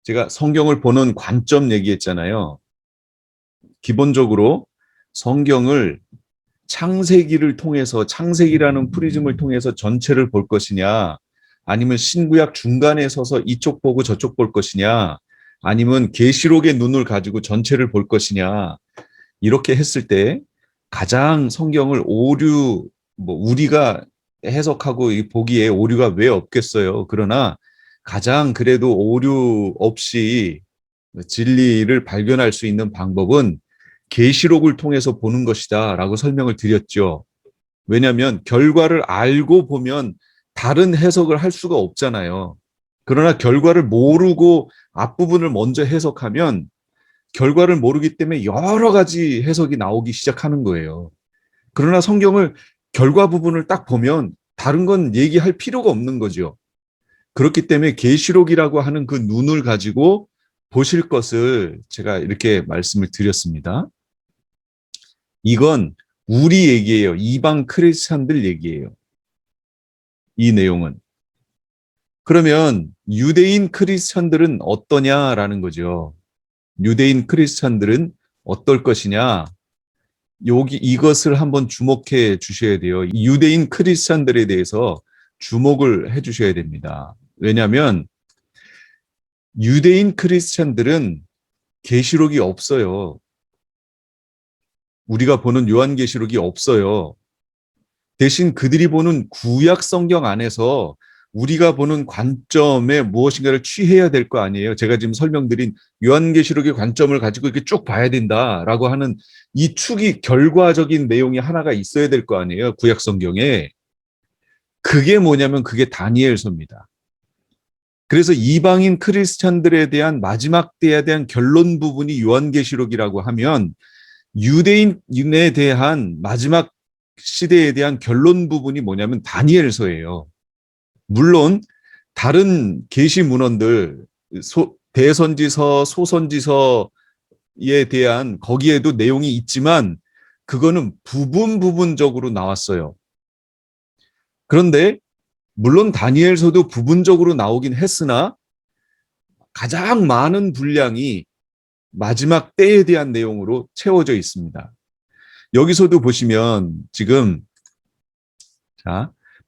제가 성경을 보는 관점 얘기했잖아요. 기본적으로 성경을 창세기를 통해서 창세기라는 프리즘을 통해서 전체를 볼 것이냐, 아니면 신구약 중간에 서서 이쪽 보고 저쪽 볼 것이냐, 아니면 계시록의 눈을 가지고 전체를 볼 것이냐, 이렇게 했을 때 가장 성경을 우리가 해석하고 보기에 오류가 왜 없겠어요. 그러나 가장 그래도 오류 없이 진리를 발견할 수 있는 방법은 계시록을 통해서 보는 것이다라고 설명을 드렸죠. 왜냐하면 결과를 알고 보면 다른 해석을 할 수가 없잖아요. 그러나 결과를 모르고 앞부분을 먼저 해석하면 결과를 모르기 때문에 여러 가지 해석이 나오기 시작하는 거예요. 그러나 성경을 결과 부분을 딱 보면 다른 건 얘기할 필요가 없는 거죠. 그렇기 때문에 계시록이라고 하는 그 눈을 가지고 보실 것을 제가 이렇게 말씀을 드렸습니다. 이건 우리 얘기예요. 이방 크리스찬들 얘기예요. 이 내용은. 그러면 유대인 크리스찬들은 어떠냐라는 거죠. 유대인 크리스찬들은 어떨 것이냐? 이것을 한번 주목해 주셔야 돼요. 유대인 크리스찬들에 대해서 주목을 해 주셔야 됩니다. 왜냐하면 유대인 크리스찬들은 계시록이 없어요. 우리가 보는 요한계시록이 없어요. 대신 그들이 보는 구약 성경 안에서 우리가 보는 관점에 무엇인가를 취해야 될 거 아니에요. 제가 지금 설명드린 요한계시록의 관점을 가지고 이렇게 쭉 봐야 된다라고 하는 이 축이 결과적인 내용이 하나가 있어야 될 거 아니에요. 구약 성경에. 그게 뭐냐면 그게 다니엘서입니다. 그래서 이방인 크리스찬들에 대한 마지막 때에 대한 결론 부분이 요한계시록이라고 하면 유대인에 대한 마지막 시대에 대한 결론 부분이 뭐냐면 다니엘서예요. 물론 다른 계시 문헌들 대선지서, 소선지서에 대한 거기에도 내용이 있지만 그거는 부분적으로 나왔어요. 그런데 물론 다니엘서도 부분적으로 나오긴 했으나 가장 많은 분량이 마지막 때에 대한 내용으로 채워져 있습니다. 여기서도 보시면 지금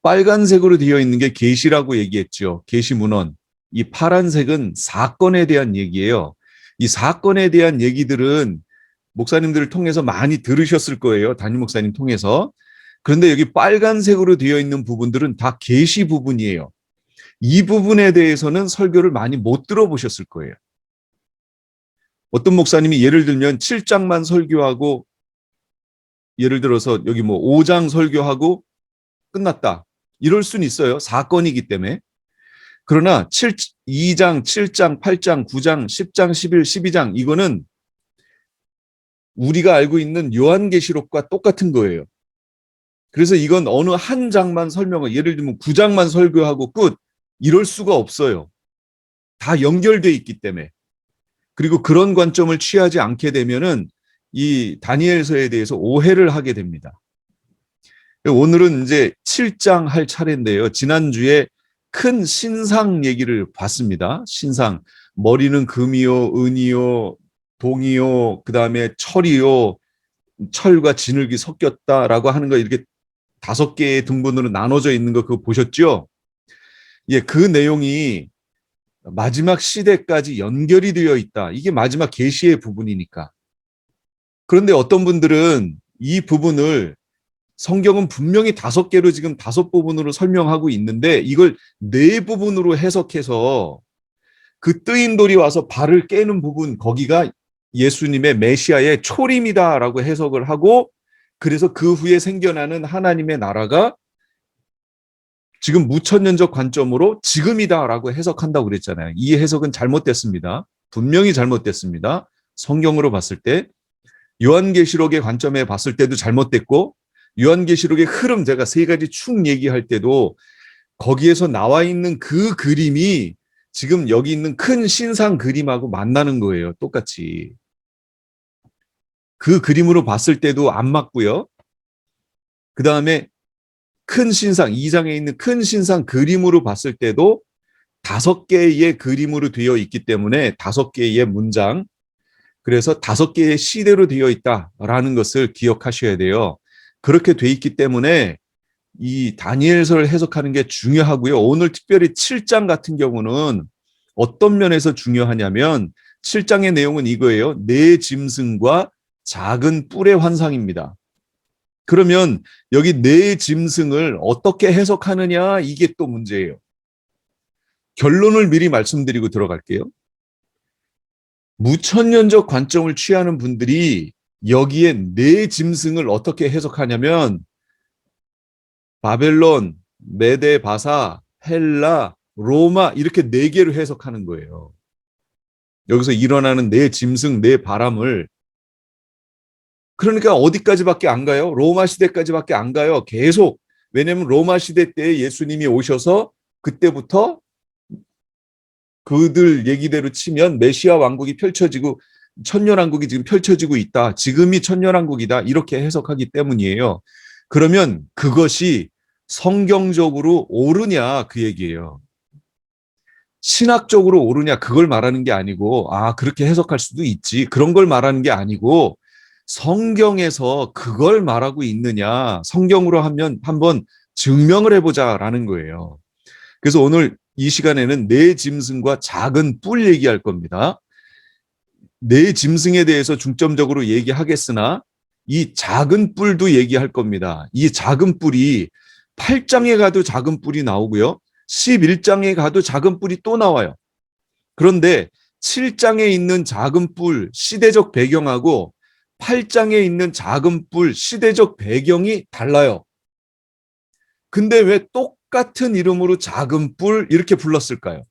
빨간색으로 되어 있는 게 계시라고 얘기했죠. 계시 문헌. 이 파란색은 사건에 대한 얘기예요. 이 사건에 대한 얘기들은 목사님들을 통해서 많이 들으셨을 거예요. 담임 목사님 통해서. 그런데 여기 빨간색으로 되어 있는 부분들은 다 계시 부분이에요. 이 부분에 대해서는 설교를 많이 못 들어보셨을 거예요. 어떤 목사님이 예를 들면 7장만 설교하고 예를 들어서 여기 5장 설교하고 끝났다. 이럴 수는 있어요. 사건이기 때문에. 그러나 2장, 7장, 8장, 9장, 10장, 11, 12장 이거는 우리가 알고 있는 요한계시록과 똑같은 거예요. 그래서 이건 어느 한 장만 예를 들면 9장만 설교하고 끝 이럴 수가 없어요. 다 연결돼 있기 때문에. 그리고 그런 관점을 취하지 않게 되면은 이 다니엘서에 대해서 오해를 하게 됩니다. 오늘은 이제 7장 할 차례인데요. 지난주에 큰 신상 얘기를 봤습니다. 신상. 머리는 금이요, 은이요, 동이요, 그 다음에 철이요, 철과 진흙이 섞였다라고 하는 거 이렇게 5개의 등분으로 나눠져 있는 거 그거 보셨죠? 예, 그 내용이 마지막 시대까지 연결이 되어 있다. 이게 마지막 계시의 부분이니까. 그런데 어떤 분들은 이 부분을 성경은 분명히 5개로 지금 5부분으로 설명하고 있는데 이걸 4부분으로 해석해서 그 뜨인 돌이 와서 발을 깨는 부분 거기가 예수님의 메시아의 초림이다라고 해석을 하고 그래서 그 후에 생겨나는 하나님의 나라가 지금 무천년적 관점으로 지금이다라고 해석한다고 그랬잖아요. 이 해석은 잘못됐습니다. 분명히 잘못됐습니다. 성경으로 봤을 때 요한계시록의 관점에 봤을 때도 잘못됐고 요한계시록의 흐름 제가 3가지 축 얘기할 때도 거기에서 나와 있는 그 그림이 지금 여기 있는 큰 신상 그림하고 만나는 거예요. 똑같이. 그 그림으로 봤을 때도 안 맞고요. 그 다음에 큰 신상, 2장에 있는 큰 신상 그림으로 봤을 때도 5개의 그림으로 되어 있기 때문에 5개의 문장, 그래서 5개의 시대로 되어 있다라는 것을 기억하셔야 돼요. 그렇게 돼 있기 때문에 이 다니엘서를 해석하는 게 중요하고요. 오늘 특별히 7장 같은 경우는 어떤 면에서 중요하냐면 7장의 내용은 이거예요. 네 짐승과 작은 뿔의 환상입니다. 그러면 여기 네 짐승을 어떻게 해석하느냐, 이게 또 문제예요. 결론을 미리 말씀드리고 들어갈게요. 무천년적 관점을 취하는 분들이 여기에 네 짐승을 어떻게 해석하냐면 바벨론, 메데, 바사, 헬라, 로마 이렇게 4개로 해석하는 거예요. 여기서 일어나는 네 짐승, 네 바람을. 그러니까 어디까지밖에 안 가요? 로마 시대까지밖에 안 가요. 계속. 왜냐하면 로마 시대 때 예수님이 오셔서 그때부터 그들 얘기대로 치면 메시아 왕국이 펼쳐지고 천년왕국이 지금 펼쳐지고 있다. 지금이 천년왕국이다. 이렇게 해석하기 때문이에요. 그러면 그것이 성경적으로 옳으냐, 그 얘기예요. 신학적으로 옳으냐, 그걸 말하는 게 아니고, 그렇게 해석할 수도 있지, 그런 걸 말하는 게 아니고, 성경에서 그걸 말하고 있느냐, 성경으로 하면 한번 증명을 해보자라는 거예요. 그래서 오늘 이 시간에는 네 짐승과 작은 뿔 얘기할 겁니다. 네 짐승에 대해서 중점적으로 얘기하겠으나 이 작은 뿔도 얘기할 겁니다. 이 작은 뿔이 8장에 가도 작은 뿔이 나오고요. 11장에 가도 작은 뿔이 또 나와요. 그런데 7장에 있는 작은 뿔 시대적 배경하고 8장에 있는 작은 뿔 시대적 배경이 달라요. 근데 왜 똑같은 이름으로 작은 뿔 이렇게 불렀을까요?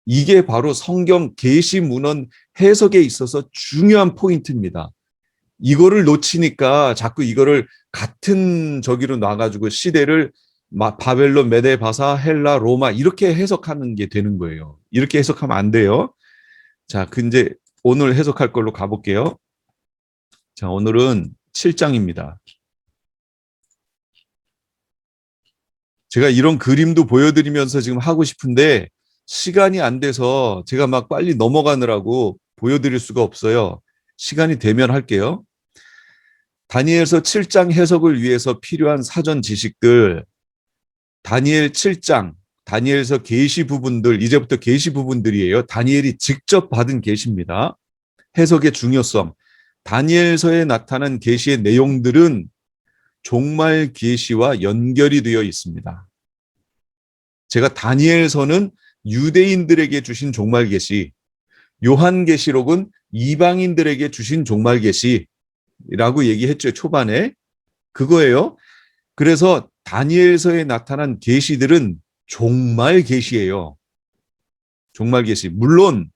이게 바로 성경 계시 문헌 해석에 있어서 중요한 포인트입니다. 이거를 놓치니까 자꾸 이거를 같은 저기로 놔가지고 시대를 바벨론, 메데, 바사, 헬라, 로마 이렇게 해석하는 게 되는 거예요. 이렇게 해석하면 안 돼요. 자, 이제 오늘 해석할 걸로 가볼게요. 자, 오늘은 7장입니다. 제가 이런 그림도 보여드리면서 지금 하고 싶은데 시간이 안 돼서 제가 막 빨리 넘어가느라고 보여드릴 수가 없어요. 시간이 되면 할게요. 다니엘서 7장 해석을 위해서 필요한 사전 지식들, 다니엘 7장, 다니엘서 계시 부분들, 이제부터 계시 부분들이에요. 다니엘이 직접 받은 계시입니다. 해석의 중요성, 다니엘서에 나타난 계시의 내용들은 종말 계시와 연결이 되어 있습니다. 제가 다니엘서는 유대인들에게 주신 종말 계시, 요한계시록은 이방인들에게 주신 종말 계시라고 얘기했죠. 초반에. 그거예요. 그래서 다니엘서에 나타난 계시들은 종말 계시예요. 종말 계시. 물론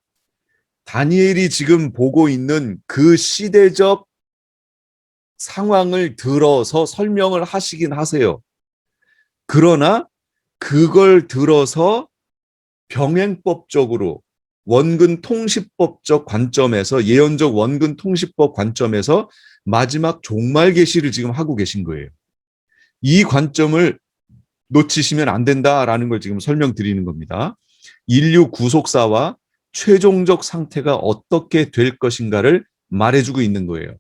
다니엘이 지금 보고 있는 그 시대적 상황을 들어서 설명을 하시긴 하세요. 그러나 그걸 들어서 병행법적으로 원근 통시법적 관점에서, 예언적 원근 통시법 관점에서 마지막 종말 계시를 지금 하고 계신 거예요. 이 관점을 놓치시면 안 된다라는 걸 지금 설명드리는 겁니다. 인류 구속사와 최종적 상태가 어떻게 될 것인가를 말해주고 있는 거예요.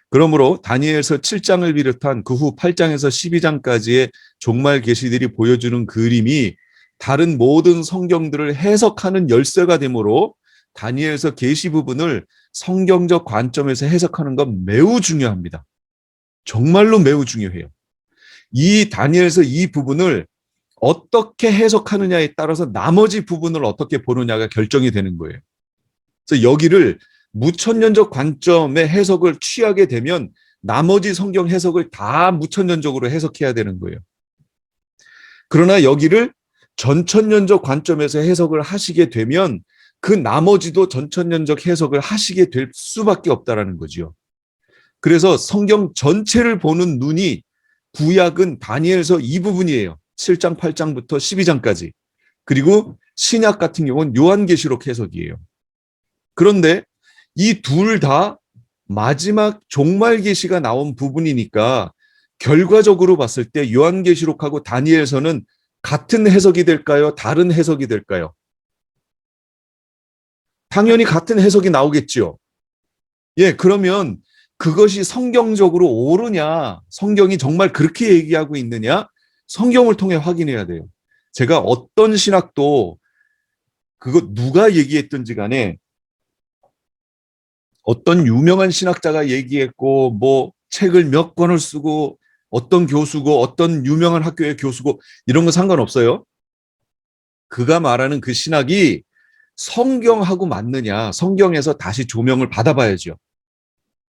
그러므로 다니엘서 7장을 비롯한 그 후 8장에서 12장까지의 종말 계시들이 보여주는 그림이 다른 모든 성경들을 해석하는 열쇠가 되므로 다니엘서 계시 부분을 성경적 관점에서 해석하는 건 매우 중요합니다. 정말로 매우 중요해요. 이 다니엘서 이 부분을 어떻게 해석하느냐에 따라서 나머지 부분을 어떻게 보느냐가 결정이 되는 거예요. 그래서 여기를 무천년적 관점의 해석을 취하게 되면 나머지 성경 해석을 다 무천년적으로 해석해야 되는 거예요. 그러나 여기를 전천년적 관점에서 해석을 하시게 되면 그 나머지도 전천년적 해석을 하시게 될 수밖에 없다라는 거죠. 그래서 성경 전체를 보는 눈이 구약은 다니엘서 이 부분이에요. 7장, 8장부터 12장까지. 그리고 신약 같은 경우는 요한계시록 해석이에요. 그런데 이 둘 다 마지막 종말 계시가 나온 부분이니까 결과적으로 봤을 때 요한계시록하고 다니엘서는 같은 해석이 될까요? 다른 해석이 될까요? 당연히 같은 해석이 나오겠죠. 예, 그러면 그것이 성경적으로 옳으냐, 성경이 정말 그렇게 얘기하고 있느냐, 성경을 통해 확인해야 돼요. 제가 어떤 신학도 그거 누가 얘기했든지 간에 어떤 유명한 신학자가 얘기했고 뭐 책을 몇 권을 쓰고 어떤 교수고 어떤 유명한 학교의 교수고 이런 거 상관없어요. 그가 말하는 그 신학이 성경하고 맞느냐, 성경에서 다시 조명을 받아봐야죠.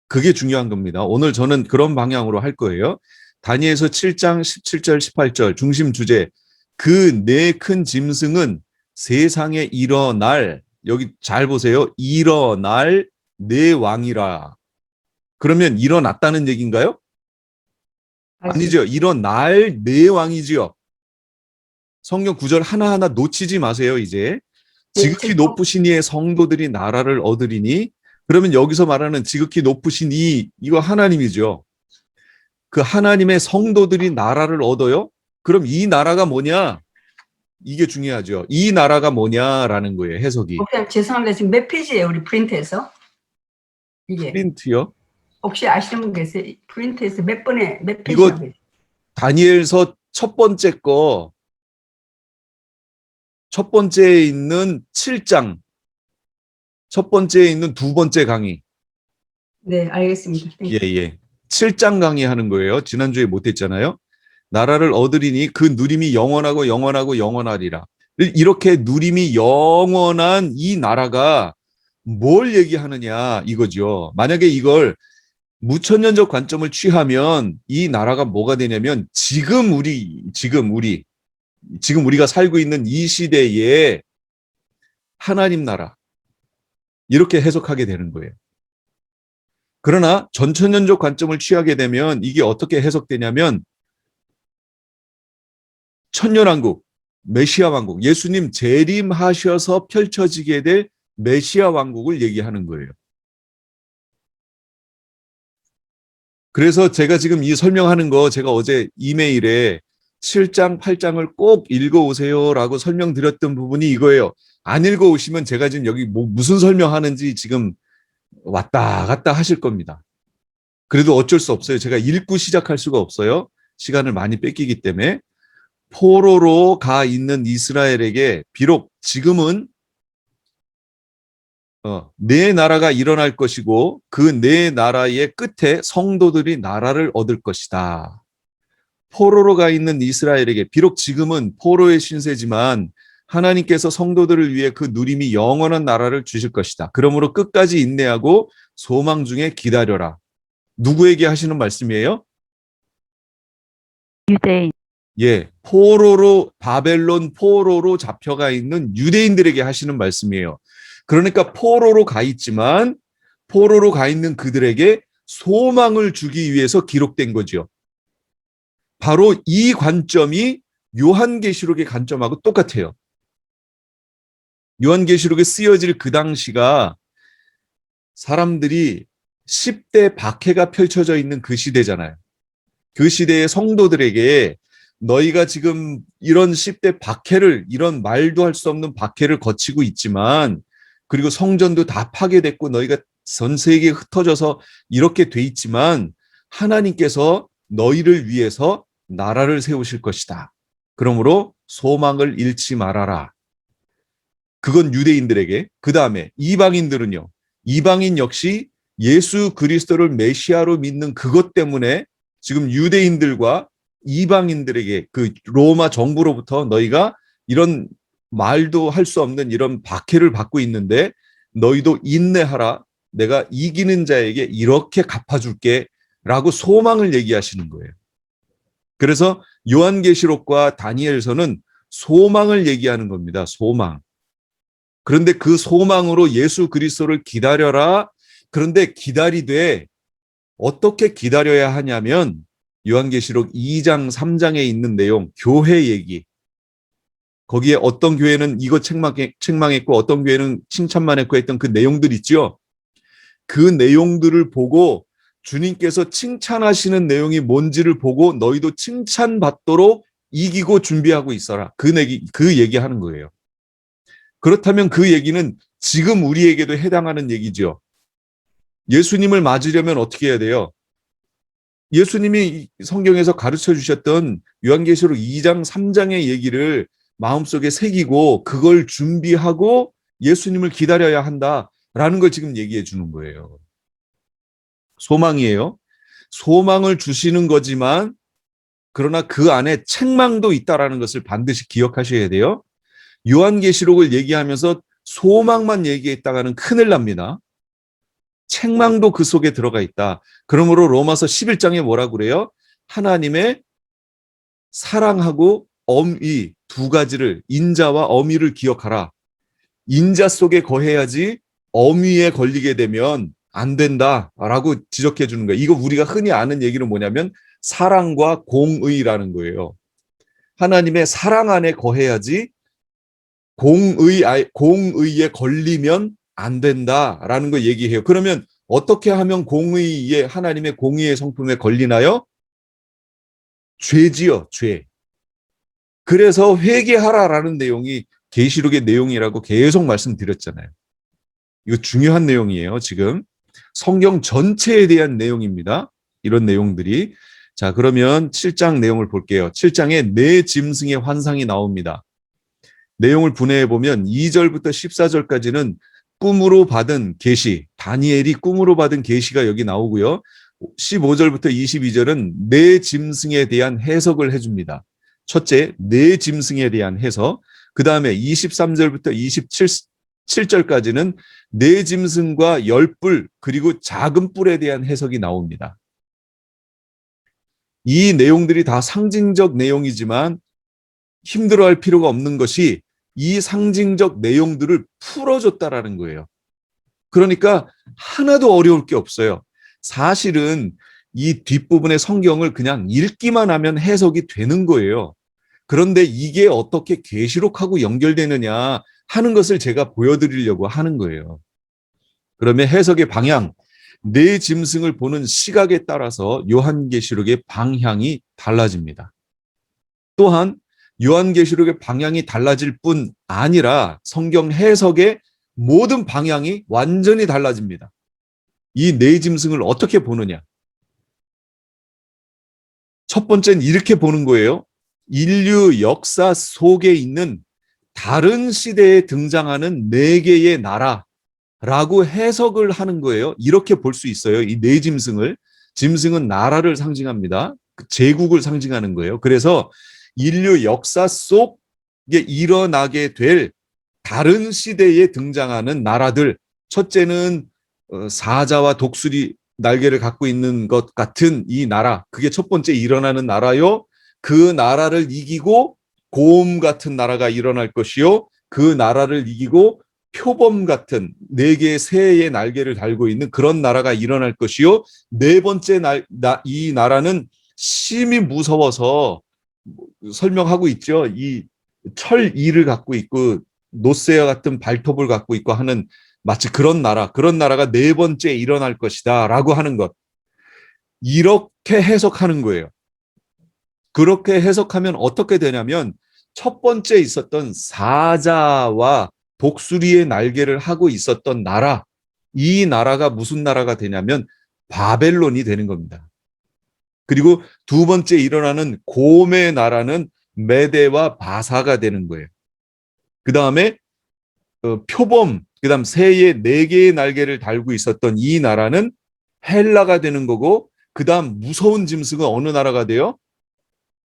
그게 중요한 겁니다. 오늘 저는 그런 방향으로 할 거예요. 다니엘서 7장 17절 18절 중심 주제, 그 네 큰 짐승은 세상에 일어날, 여기 잘 보세요. 일어날 네 왕이라. 그러면 일어났다는 얘기인가요? 아니죠. 일어날 네 왕이지요. 성경 구절 하나하나 놓치지 마세요, 이제. 지극히 높으신 이의 성도들이 나라를 얻으리니, 그러면 여기서 말하는 지극히 높으신 이거 하나님이죠. 그 하나님의 성도들이 나라를 얻어요? 그럼 이 나라가 뭐냐? 이게 중요하죠. 이 나라가 뭐냐라는 거예요, 해석이. 목사님 죄송합니다. 지금 몇 페이지예요, 우리 프린트에서? 이게 프린트요? 혹시 아시는 분 계세요? 프린트에서 몇 페이지? 이거 다니엘서 첫 번째에 있는 7장, 첫 번째에 있는 두 번째 강의. 네, 알겠습니다. 예. 7장 강의하는 거예요. 지난주에 못했잖아요. 나라를 얻으리니 그 누림이 영원하고 영원하고 영원하리라. 이렇게 누림이 영원한 이 나라가 뭘 얘기하느냐 이거죠. 만약에 이걸 무천년적 관점을 취하면 이 나라가 뭐가 되냐면 지금 우리가 살고 있는 이 시대에 하나님 나라 이렇게 해석하게 되는 거예요. 그러나 전천년적 관점을 취하게 되면 이게 어떻게 해석되냐면 천년왕국, 메시아 왕국, 예수님 재림하셔서 펼쳐지게 될 메시아 왕국을 얘기하는 거예요. 그래서 제가 지금 이 설명하는 거 제가 어제 이메일에 7장, 8장을 꼭 읽어오세요라고 설명드렸던 부분이 이거예요. 안 읽어오시면 제가 지금 여기 무슨 설명하는지 지금 왔다 갔다 하실 겁니다. 그래도 어쩔 수 없어요. 제가 읽고 시작할 수가 없어요. 시간을 많이 뺏기기 때문에. 포로로 가 있는 이스라엘에게 비록 지금은 네 나라가 일어날 것이고 그 네 나라의 끝에 성도들이 나라를 얻을 것이다. 포로로 가 있는 이스라엘에게 비록 지금은 포로의 신세지만 하나님께서 성도들을 위해 그 누림이 영원한 나라를 주실 것이다. 그러므로 끝까지 인내하고 소망 중에 기다려라. 누구에게 하시는 말씀이에요? 유대인. 예, 바벨론 포로로 잡혀가 있는 유대인들에게 하시는 말씀이에요. 그러니까 포로로 가 있지만 포로로 가 있는 그들에게 소망을 주기 위해서 기록된 거죠. 바로 이 관점이 요한계시록의 관점하고 똑같아요. 요한계시록에 쓰여질 그 당시가 사람들이 10대 박해가 펼쳐져 있는 그 시대잖아요. 그 시대의 성도들에게 너희가 지금 이런 10대 박해를, 이런 말도 할 수 없는 박해를 거치고 있지만, 그리고 성전도 다 파괴됐고 너희가 전 세계에 흩어져서 이렇게 돼 있지만 하나님께서 너희를 위해서 나라를 세우실 것이다. 그러므로 소망을 잃지 말아라. 그건 유대인들에게. 그 다음에 이방인들은요. 이방인 역시 예수 그리스도를 메시아로 믿는 그것 때문에 지금 유대인들과 이방인들에게 그 로마 정부로부터 너희가 이런 말도 할 수 없는 이런 박해를 받고 있는데 너희도 인내하라. 내가 이기는 자에게 이렇게 갚아줄게 라고 소망을 얘기하시는 거예요. 그래서 요한계시록과 다니엘서는 소망을 얘기하는 겁니다. 소망. 그런데 그 소망으로 예수 그리스도를 기다려라. 그런데 기다리되 어떻게 기다려야 하냐면 요한계시록 2장, 3장에 있는 내용, 교회 얘기. 거기에 어떤 교회는 이거 책망했고 어떤 교회는 칭찬만 했고 했던 그 내용들 있죠. 그 내용들을 보고 주님께서 칭찬하시는 내용이 뭔지를 보고 너희도 칭찬받도록 이기고 준비하고 있어라. 그 얘기하는 거예요. 그렇다면 그 얘기는 지금 우리에게도 해당하는 얘기죠. 예수님을 맞으려면 어떻게 해야 돼요? 예수님이 성경에서 가르쳐 주셨던 요한계시록 2장, 3장의 얘기를 마음속에 새기고 그걸 준비하고 예수님을 기다려야 한다라는 걸 지금 얘기해 주는 거예요. 소망이에요. 소망을 주시는 거지만 그러나 그 안에 책망도 있다라는 것을 반드시 기억하셔야 돼요. 요한계시록을 얘기하면서 소망만 얘기했다가는 큰일 납니다. 책망도 그 속에 들어가 있다. 그러므로 로마서 11장에 뭐라고 그래요? 하나님의 사랑하고 엄의 두 가지를, 인자와 엄의를 기억하라. 인자 속에 거해야지 엄의에 걸리게 되면 안 된다라고 지적해 주는 거예요. 이거 우리가 흔히 아는 얘기는 뭐냐면 사랑과 공의라는 거예요. 하나님의 사랑 안에 거해야지 공의에 걸리면 안 된다라는 거 얘기해요. 그러면 어떻게 하면 공의에, 하나님의 공의의 성품에 걸리나요? 죄지요, 죄. 그래서 회개하라라는 내용이 계시록의 내용이라고 계속 말씀드렸잖아요. 이거 중요한 내용이에요, 지금. 성경 전체에 대한 내용입니다. 이런 내용들이. 자, 그러면 7장 내용을 볼게요. 7장에 네 짐승의 환상이 나옵니다. 내용을 분해해 보면 2절부터 14절까지는 꿈으로 받은 계시, 다니엘이 꿈으로 받은 계시가 여기 나오고요. 15절부터 22절은 네 짐승에 대한 해석을 해줍니다. 첫째, 네 짐승에 대한 해석. 그 다음에 23절부터 27절까지는 네 짐승과 열 뿔 그리고 작은 뿔에 대한 해석이 나옵니다. 이 내용들이 다 상징적 내용이지만 힘들어할 필요가 없는 것이 이 상징적 내용들을 풀어줬다라는 거예요. 그러니까 하나도 어려울 게 없어요. 사실은 이 뒷부분의 성경을 그냥 읽기만 하면 해석이 되는 거예요. 그런데 이게 어떻게 계시록하고 연결되느냐 하는 것을 제가 보여드리려고 하는 거예요. 그러면 해석의 방향, 네 짐승을 보는 시각에 따라서 요한계시록의 방향이 달라집니다. 또한 요한계시록의 방향이 달라질 뿐 아니라 성경 해석의 모든 방향이 완전히 달라집니다. 이 네 짐승을 어떻게 보느냐? 첫 번째는 이렇게 보는 거예요. 인류 역사 속에 있는 다른 시대에 등장하는 네 개의 나라라고 해석을 하는 거예요. 이렇게 볼 수 있어요. 이 네 짐승을. 짐승은 나라를 상징합니다. 제국을 상징하는 거예요. 그래서 인류 역사 속에 일어나게 될 다른 시대에 등장하는 나라들. 첫째는 사자와 독수리 날개를 갖고 있는 것 같은 이 나라. 그게 첫 번째 일어나는 나라요. 그 나라를 이기고 곰 같은 나라가 일어날 것이요. 그 나라를 이기고 표범 같은 네 개의 새의 날개를 달고 있는 그런 나라가 일어날 것이요. 네 번째 이 나라는 심히 무서워서 설명하고 있죠. 이 철이를 갖고 있고 노새와 같은 발톱을 갖고 있고 하는 마치 그런 나라가 네 번째 일어날 것이다 라고 하는 것. 이렇게 해석하는 거예요. 그렇게 해석하면 어떻게 되냐면 첫 번째 있었던 사자와 독수리의 날개를 하고 있었던 나라, 이 나라가 무슨 나라가 되냐면 바벨론이 되는 겁니다. 그리고 두 번째 일어나는 곰의 나라는 메대와 바사가 되는 거예요. 그 다음에 표범, 그 다음 새의 네 개의 날개를 달고 있었던 이 나라는 헬라가 되는 거고, 그 다음 무서운 짐승은 어느 나라가 돼요?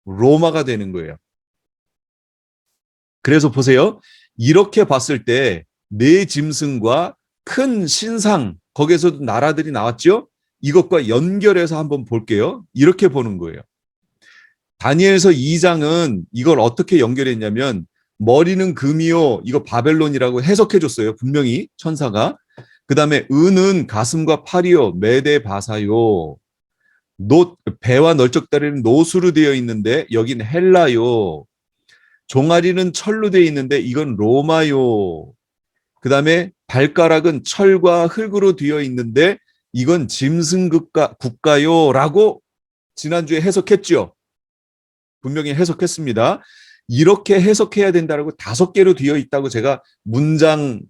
로마가 되는 거예요. 그래서 보세요. 이렇게 봤을 때 네 짐승과 큰 신상, 거기에서도 나라들이 나왔죠? 이것과 연결해서 한번 볼게요. 이렇게 보는 거예요. 다니엘서 2장은 이걸 어떻게 연결했냐면 머리는 금이요. 이거 바벨론이라고 해석해 줬어요. 분명히 천사가. 그 다음에 은은 가슴과 팔이요. 메대 바사요. 배와 널쩍다리는 노수로 되어 있는데 여긴 헬라요. 종아리는 철로 되어 있는데 이건 로마요. 그 다음에 발가락은 철과 흙으로 되어 있는데 이건 짐승 국가요 라고 지난주에 해석했죠. 분명히 해석했습니다. 이렇게 해석해야 된다라고 5개로 되어 있다고 제가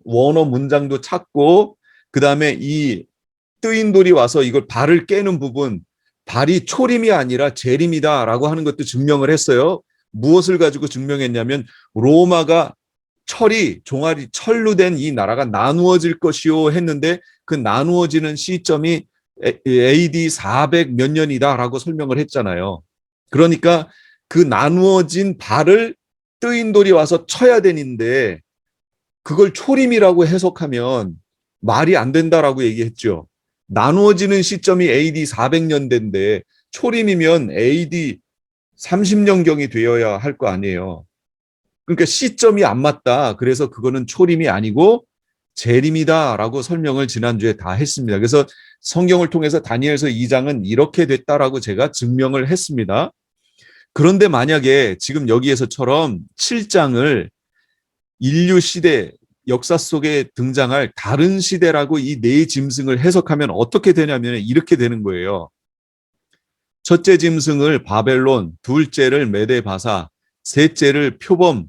원어 문장도 찾고, 그 다음에 이 뜨인 돌이 와서 이걸 발을 깨는 부분, 발이 초림이 아니라 재림이다라고 하는 것도 증명을 했어요. 무엇을 가지고 증명했냐면 로마가 종아리 철로 된 이 나라가 나누어질 것이요 했는데 그 나누어지는 시점이 AD 400 몇 년이다라고 설명을 했잖아요. 그러니까 그 나누어진 발을 뜨인 돌이 와서 쳐야 되는데 그걸 초림이라고 해석하면 말이 안 된다라고 얘기했죠. 나누어지는 시점이 AD 400년대인데 초림이면 AD 30년경이 되어야 할 거 아니에요. 그러니까 시점이 안 맞다. 그래서 그거는 초림이 아니고 재림이다라고 설명을 지난주에 다 했습니다. 그래서 성경을 통해서 다니엘서 2장은 이렇게 됐다라고 제가 증명을 했습니다. 그런데 만약에 지금 여기에서처럼 7장을 인류 시대 역사 속에 등장할 다른 시대라고 이 네 짐승을 해석하면 어떻게 되냐면 이렇게 되는 거예요. 첫째 짐승을 바벨론, 둘째를 메데바사, 셋째를 표범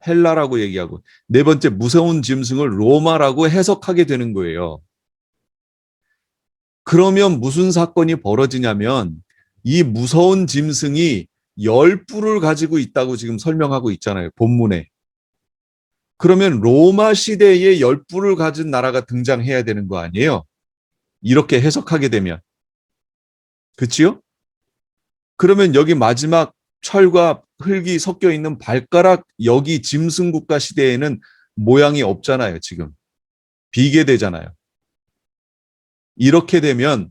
헬라라고 얘기하고 네 번째 무서운 짐승을 로마라고 해석하게 되는 거예요. 그러면 무슨 사건이 벌어지냐면 이 무서운 짐승이 10뿔을 가지고 있다고 지금 설명하고 있잖아요. 본문에. 그러면 로마 시대에 10뿔을 가진 나라가 등장해야 되는 거 아니에요? 이렇게 해석하게 되면. 그치요? 그러면 여기 마지막 철과 흙이 섞여 있는 발가락 여기 짐승 국가 시대에는 모양이 없잖아요, 지금. 비계되잖아요. 이렇게 되면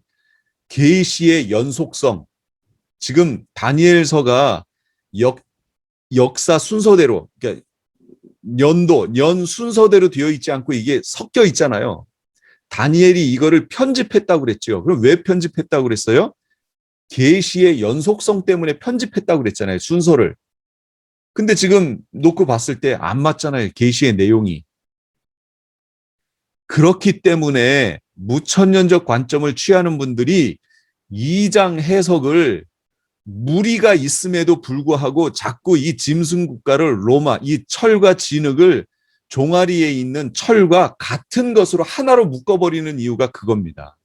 계시의 연속성, 지금 다니엘서가 역사 순서대로, 그러니까 년 순서대로 되어 있지 않고 이게 섞여 있잖아요. 다니엘이 이거를 편집했다고 그랬죠. 그럼 왜 편집했다고 그랬어요? 계시의 연속성 때문에 편집했다고 그랬잖아요. 순서를. 근데 지금 놓고 봤을 때 안 맞잖아요. 계시의 내용이. 그렇기 때문에 무천년적 관점을 취하는 분들이 2장 해석을 무리가 있음에도 불구하고 자꾸 이 짐승 국가를 로마, 이 철과 진흙을 종아리에 있는 철과 같은 것으로 하나로 묶어버리는 이유가 그겁니다.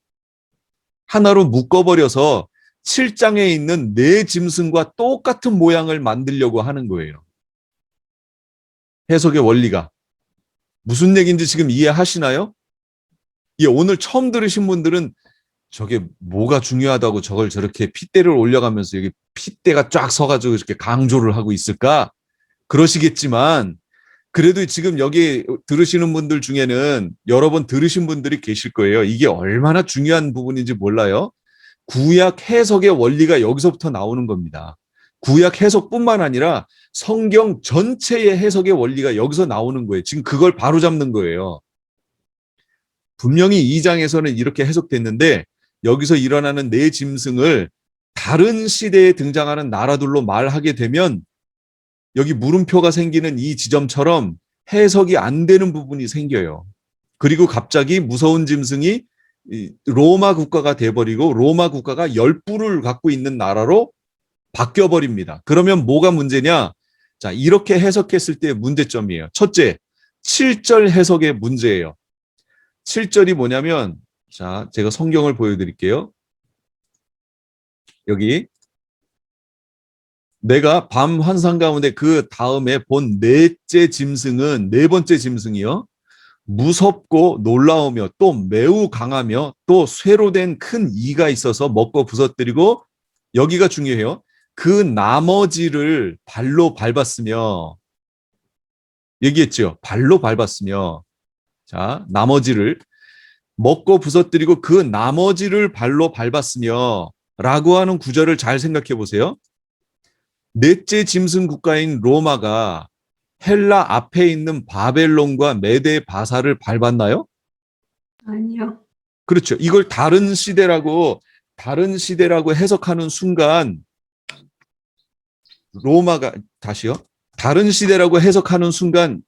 하나로 묶어버려서 7장에 있는 네 짐승과 똑같은 모양을 만들려고 하는 거예요. 해석의 원리가. 무슨 얘기인지 지금 이해하시나요? 예, 오늘 처음 들으신 분들은 저게 뭐가 중요하다고 저걸 저렇게 핏대를 올려가면서 여기 핏대가 쫙 서가지고 이렇게 강조를 하고 있을까? 그러시겠지만 그래도 지금 여기 들으시는 분들 중에는 여러 번 들으신 분들이 계실 거예요. 이게 얼마나 중요한 부분인지 몰라요. 구약 해석의 원리가 여기서부터 나오는 겁니다. 구약 해석뿐만 아니라 성경 전체의 해석의 원리가 여기서 나오는 거예요. 지금 그걸 바로잡는 거예요. 분명히 2장에서는 이렇게 해석됐는데 여기서 일어나는 네 짐승을 다른 시대에 등장하는 나라들로 말하게 되면 여기 물음표가 생기는 이 지점처럼 해석이 안 되는 부분이 생겨요. 그리고 갑자기 무서운 짐승이 로마 국가가 돼버리고 로마 국가가 10뿔을 갖고 있는 나라로 바뀌어버립니다. 그러면 뭐가 문제냐? 자, 이렇게 해석했을 때 문제점이에요. 첫째, 7절 해석의 문제예요. 7절이 뭐냐면, 자, 제가 성경을 보여드릴게요. 여기 내가 밤 환상 가운데 그 다음에 본 넷째 짐승은 네 번째 짐승이요. 무섭고 놀라우며 또 매우 강하며 또 쇠로 된 큰 이가 있어서 먹고 부서뜨리고 여기가 중요해요. 그 나머지를 발로 밟았으며 얘기했죠. 발로 밟았으며 자 나머지를 먹고 부서뜨리고 그 나머지를 발로 밟았으며 라고 하는 구절을 잘 생각해 보세요. 넷째 짐승 국가인 로마가 헬라 앞에 있는 바벨론과 메데 바사를 밟았나요? 아니요. 그렇죠. 이걸 다른 시대라고 해석하는 순간 로마가 다시요. 다른 시대라고 해석하는 순간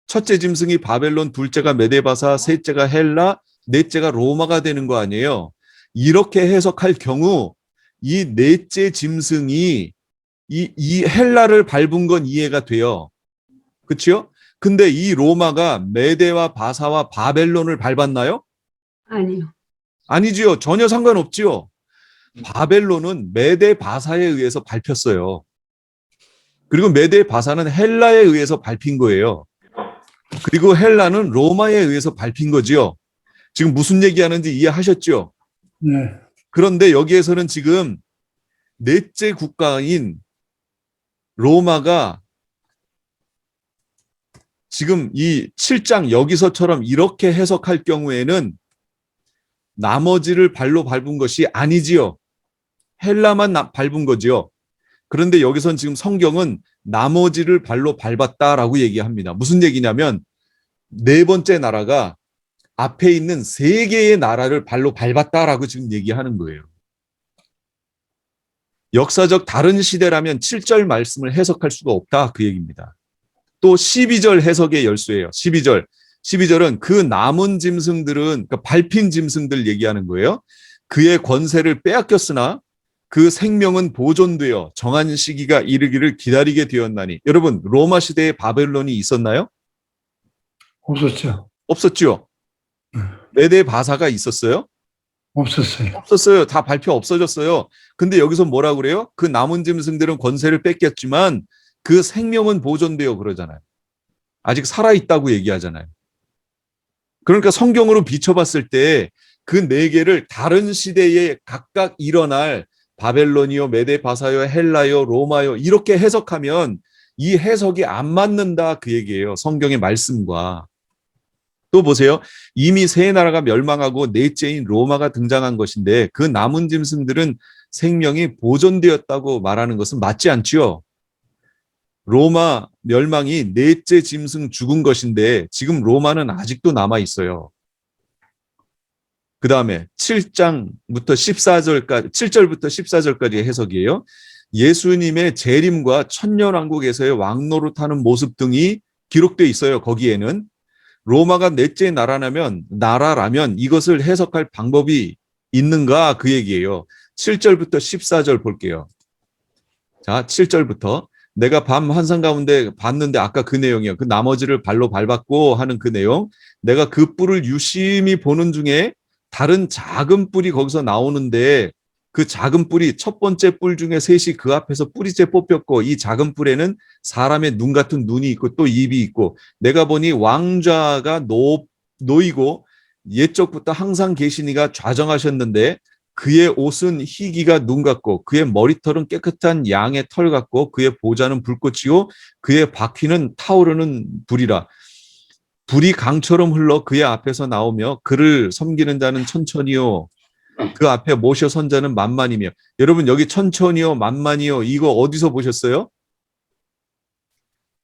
첫째 짐승이 바벨론, 둘째가 메데바사, 셋째가 헬라, 넷째가 로마가 되는 거 아니에요. 이렇게 해석할 경우 이 넷째 짐승이 이 헬라를 밟은 건 이해가 돼요. 그렇죠? 근데 이 로마가 메대와 바사와 바벨론을 밟았나요? 아니요. 아니지요. 전혀 상관없지요. 바벨론은 메대 바사에 의해서 밟혔어요. 그리고 메대 바사는 헬라에 의해서 밟힌 거예요. 그리고 헬라는 로마에 의해서 밟힌 거지요. 지금 무슨 얘기하는지 이해하셨죠? 네. 그런데 여기에서는 지금 넷째 국가인 로마가 지금 이 7장 여기서처럼 이렇게 해석할 경우에는 나머지를 발로 밟은 것이 아니지요. 헬라만 밟은 거지요. 그런데 여기선 지금 성경은 나머지를 발로 밟았다라고 얘기합니다. 무슨 얘기냐면 네 번째 나라가 앞에 있는 세 개의 나라를 발로 밟았다라고 지금 얘기하는 거예요. 역사적 다른 시대라면 7절 말씀을 해석할 수가 없다 그 얘기입니다. 또 12절 해석의 열쇠예요. 12절. 12절은 그 남은 짐승들은 그러니까 밟힌 짐승들 얘기하는 거예요. 그의 권세를 빼앗겼으나 그 생명은 보존되어 정한 시기가 이르기를 기다리게 되었나니. 여러분 로마 시대에 바벨론이 있었나요? 없었죠. 없었죠. 메대 바사가 있었어요? 없었어요. 없었어요. 다 발표 없어졌어요. 근데 여기서 뭐라 그래요? 그 남은 짐승들은 권세를 뺏겼지만 그 생명은 보존되어 그러잖아요. 아직 살아있다고 얘기하잖아요. 그러니까 성경으로 비춰봤을 때 그 네 개를 다른 시대에 각각 일어날 바벨론이요, 메데 바사요, 헬라요, 로마요 이렇게 해석하면 이 해석이 안 맞는다 그 얘기예요. 성경의 말씀과. 또 보세요. 이미 세 나라가 멸망하고 넷째인 로마가 등장한 것인데 그 남은 짐승들은 생명이 보존되었다고 말하는 것은 맞지 않지요. 로마 멸망이 넷째 짐승 죽은 것인데 지금 로마는 아직도 남아 있어요. 그 다음에 7장부터 14절까지, 7절부터 14절까지 해석이에요. 예수님의 재림과 천년왕국에서의 왕노릇하는 모습 등이 기록되어 있어요. 거기에는. 로마가 넷째 나라라면 이것을 해석할 방법이 있는가 그 얘기예요. 7절부터 14절 볼게요. 자, 7절부터 내가 밤 환상 가운데 봤는데 아까 그 내용이요. 그 나머지를 발로 밟았고 하는 그 내용. 내가 그 뿔을 유심히 보는 중에 다른 작은 뿔이 거기서 나오는데 그 작은 뿔이 첫 번째 뿔 중에 셋이 그 앞에서 뿌리째 뽑혔고 이 작은 뿔에는 사람의 눈 같은 눈이 있고 또 입이 있고 내가 보니 왕좌가 놓이고 옛적부터 항상 계신 이가 좌정하셨는데 그의 옷은 희기가 눈 같고 그의 머리털은 깨끗한 양의 털 같고 그의 보좌는 불꽃이요 그의 바퀴는 타오르는 불이라. 불이 강처럼 흘러 그의 앞에서 나오며 그를 섬기는 자는 천천히요 그 앞에 모셔 선 자는 만만이며. 여러분 여기 천천히요 만만이요 이거 어디서 보셨어요?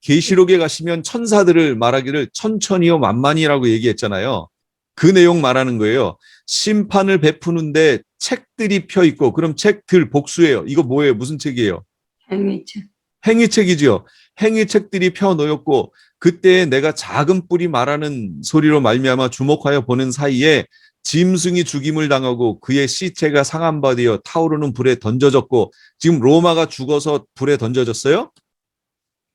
계시록에 가시면 천사들을 말하기를 천천히요 만만이라고 얘기했잖아요. 그 내용 말하는 거예요. 심판을 베푸는데 책들이 펴 있고 그럼 책들 복수예요. 이거 뭐예요? 무슨 책이에요? 행위책. 행위책이지요. 행위책들이 펴 놓였고 그때 내가 작은 뿔이 말하는 소리로 말미암아 주목하여 보는 사이에 짐승이 죽임을 당하고 그의 시체가 상한 바 되어 타오르는 불에 던져졌고 지금 로마가 죽어서 불에 던져졌어요?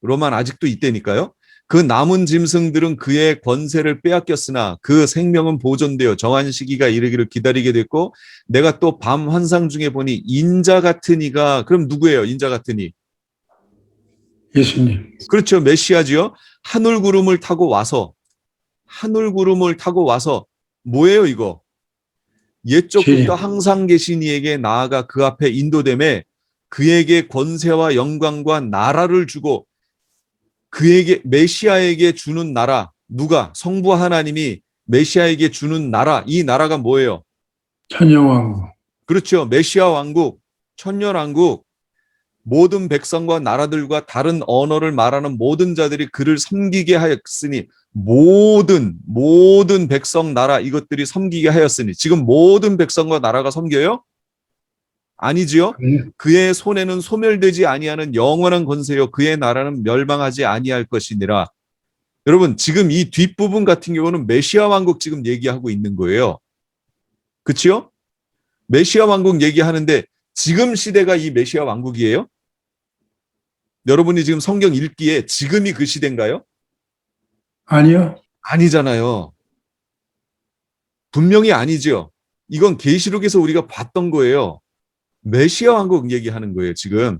로마는 아직도 있다니까요. 그 남은 짐승들은 그의 권세를 빼앗겼으나 그 생명은 보존되어 정한 시기가 이르기를 기다리게 됐고 내가 또 밤 환상 중에 보니 인자 같은 이가 그럼 누구예요? 인자 같은 이. 예수님. 그렇죠. 메시아지요. 하늘구름을 타고 와서 뭐예요 이거? 옛적부터 항상 계신 이에게 나아가 그 앞에 인도됨에 그에게 권세와 영광과 나라를 주고 그에게 메시아에게 주는 나라. 누가? 성부 하나님이 메시아에게 주는 나라. 이 나라가 뭐예요? 천년왕국. 그렇죠. 메시아 왕국, 천년왕국. 모든 백성과 나라들과 다른 언어를 말하는 모든 자들이 그를 섬기게 하였으니 모든 백성 나라 이것들이 섬기게 하였으니 지금 모든 백성과 나라가 섬겨요? 아니지요. 그의 손에는 소멸되지 아니하는 영원한 권세요 그의 나라는 멸망하지 아니할 것이니라. 여러분 지금 이 뒷부분 같은 경우는 메시아 왕국 지금 얘기하고 있는 거예요. 그렇죠? 메시아 왕국 얘기하는데 지금 시대가 이 메시아 왕국이에요? 여러분이 지금 성경 읽기에 지금이 그 시대인가요? 아니요. 아니잖아요. 분명히 아니죠. 이건 계시록에서 우리가 봤던 거예요. 메시아 왕국 얘기하는 거예요, 지금.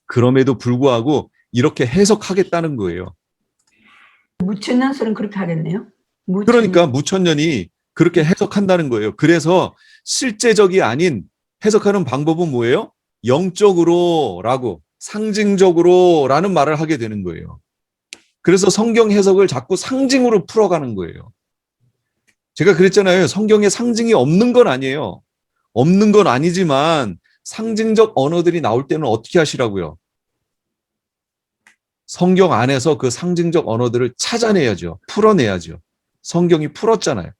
그럼에도 불구하고 이렇게 해석하겠다는 거예요. 무천년설은 그렇게 하겠네요. 그러니까 무천년이 그렇게 해석한다는 거예요. 그래서 실제적이 아닌 해석하는 방법은 뭐예요? 영적으로라고, 상징적으로라는 말을 하게 되는 거예요. 그래서 성경 해석을 자꾸 상징으로 풀어가는 거예요. 제가 그랬잖아요. 성경에 상징이 없는 건 아니에요. 없는 건 아니지만 상징적 언어들이 나올 때는 어떻게 하시라고요? 성경 안에서 그 상징적 언어들을 찾아내야죠. 풀어내야죠. 성경이 풀었잖아요.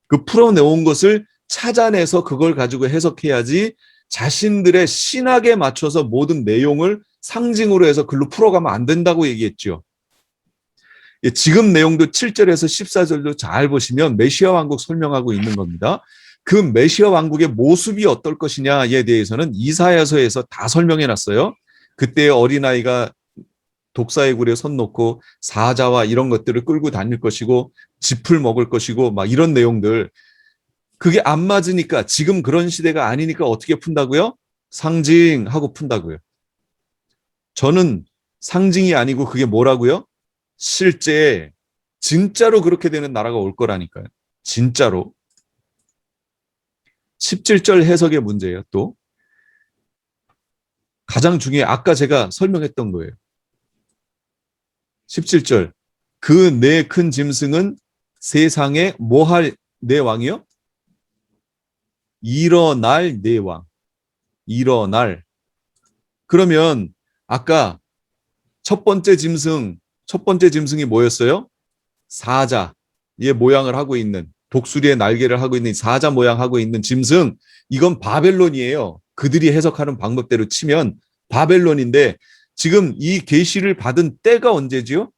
그 풀어내온 것을 찾아내서 그걸 가지고 해석해야지 자신들의 신학에 맞춰서 모든 내용을 상징으로 해서 글로 풀어가면 안 된다고 얘기했죠. 지금 내용도 7절에서 14절도 잘 보시면 메시아 왕국 설명하고 있는 겁니다. 그 메시아 왕국의 모습이 어떨 것이냐에 대해서는 이사야서에서 다 설명해 놨어요. 그때 어린아이가 독사의 굴에 손 놓고 사자와 이런 것들을 끌고 다닐 것이고 짚을 먹을 것이고 막 이런 내용들. 그게 안 맞으니까 지금 그런 시대가 아니니까 어떻게 푼다고요? 상징하고 푼다고요. 저는 상징이 아니고 그게 뭐라고요? 실제 진짜로 그렇게 되는 나라가 올 거라니까요. 진짜로. 17절 해석의 문제예요. 또 가장 중요해. 아까 제가 설명했던 거예요. 17절. 그 네 큰 짐승은 세상에 뭐 할 네 왕이요? 일어날 네 왕. 일어날. 그러면 아까 첫 번째 짐승이 뭐였어요? 사자. 얘 모양을 하고 있는, 독수리의 날개를 하고 있는 사자 모양 하고 있는 짐승. 이건 바벨론이에요. 그들이 해석하는 방법대로 치면 바벨론인데 지금 이 계시를 받은 때가 언제지요?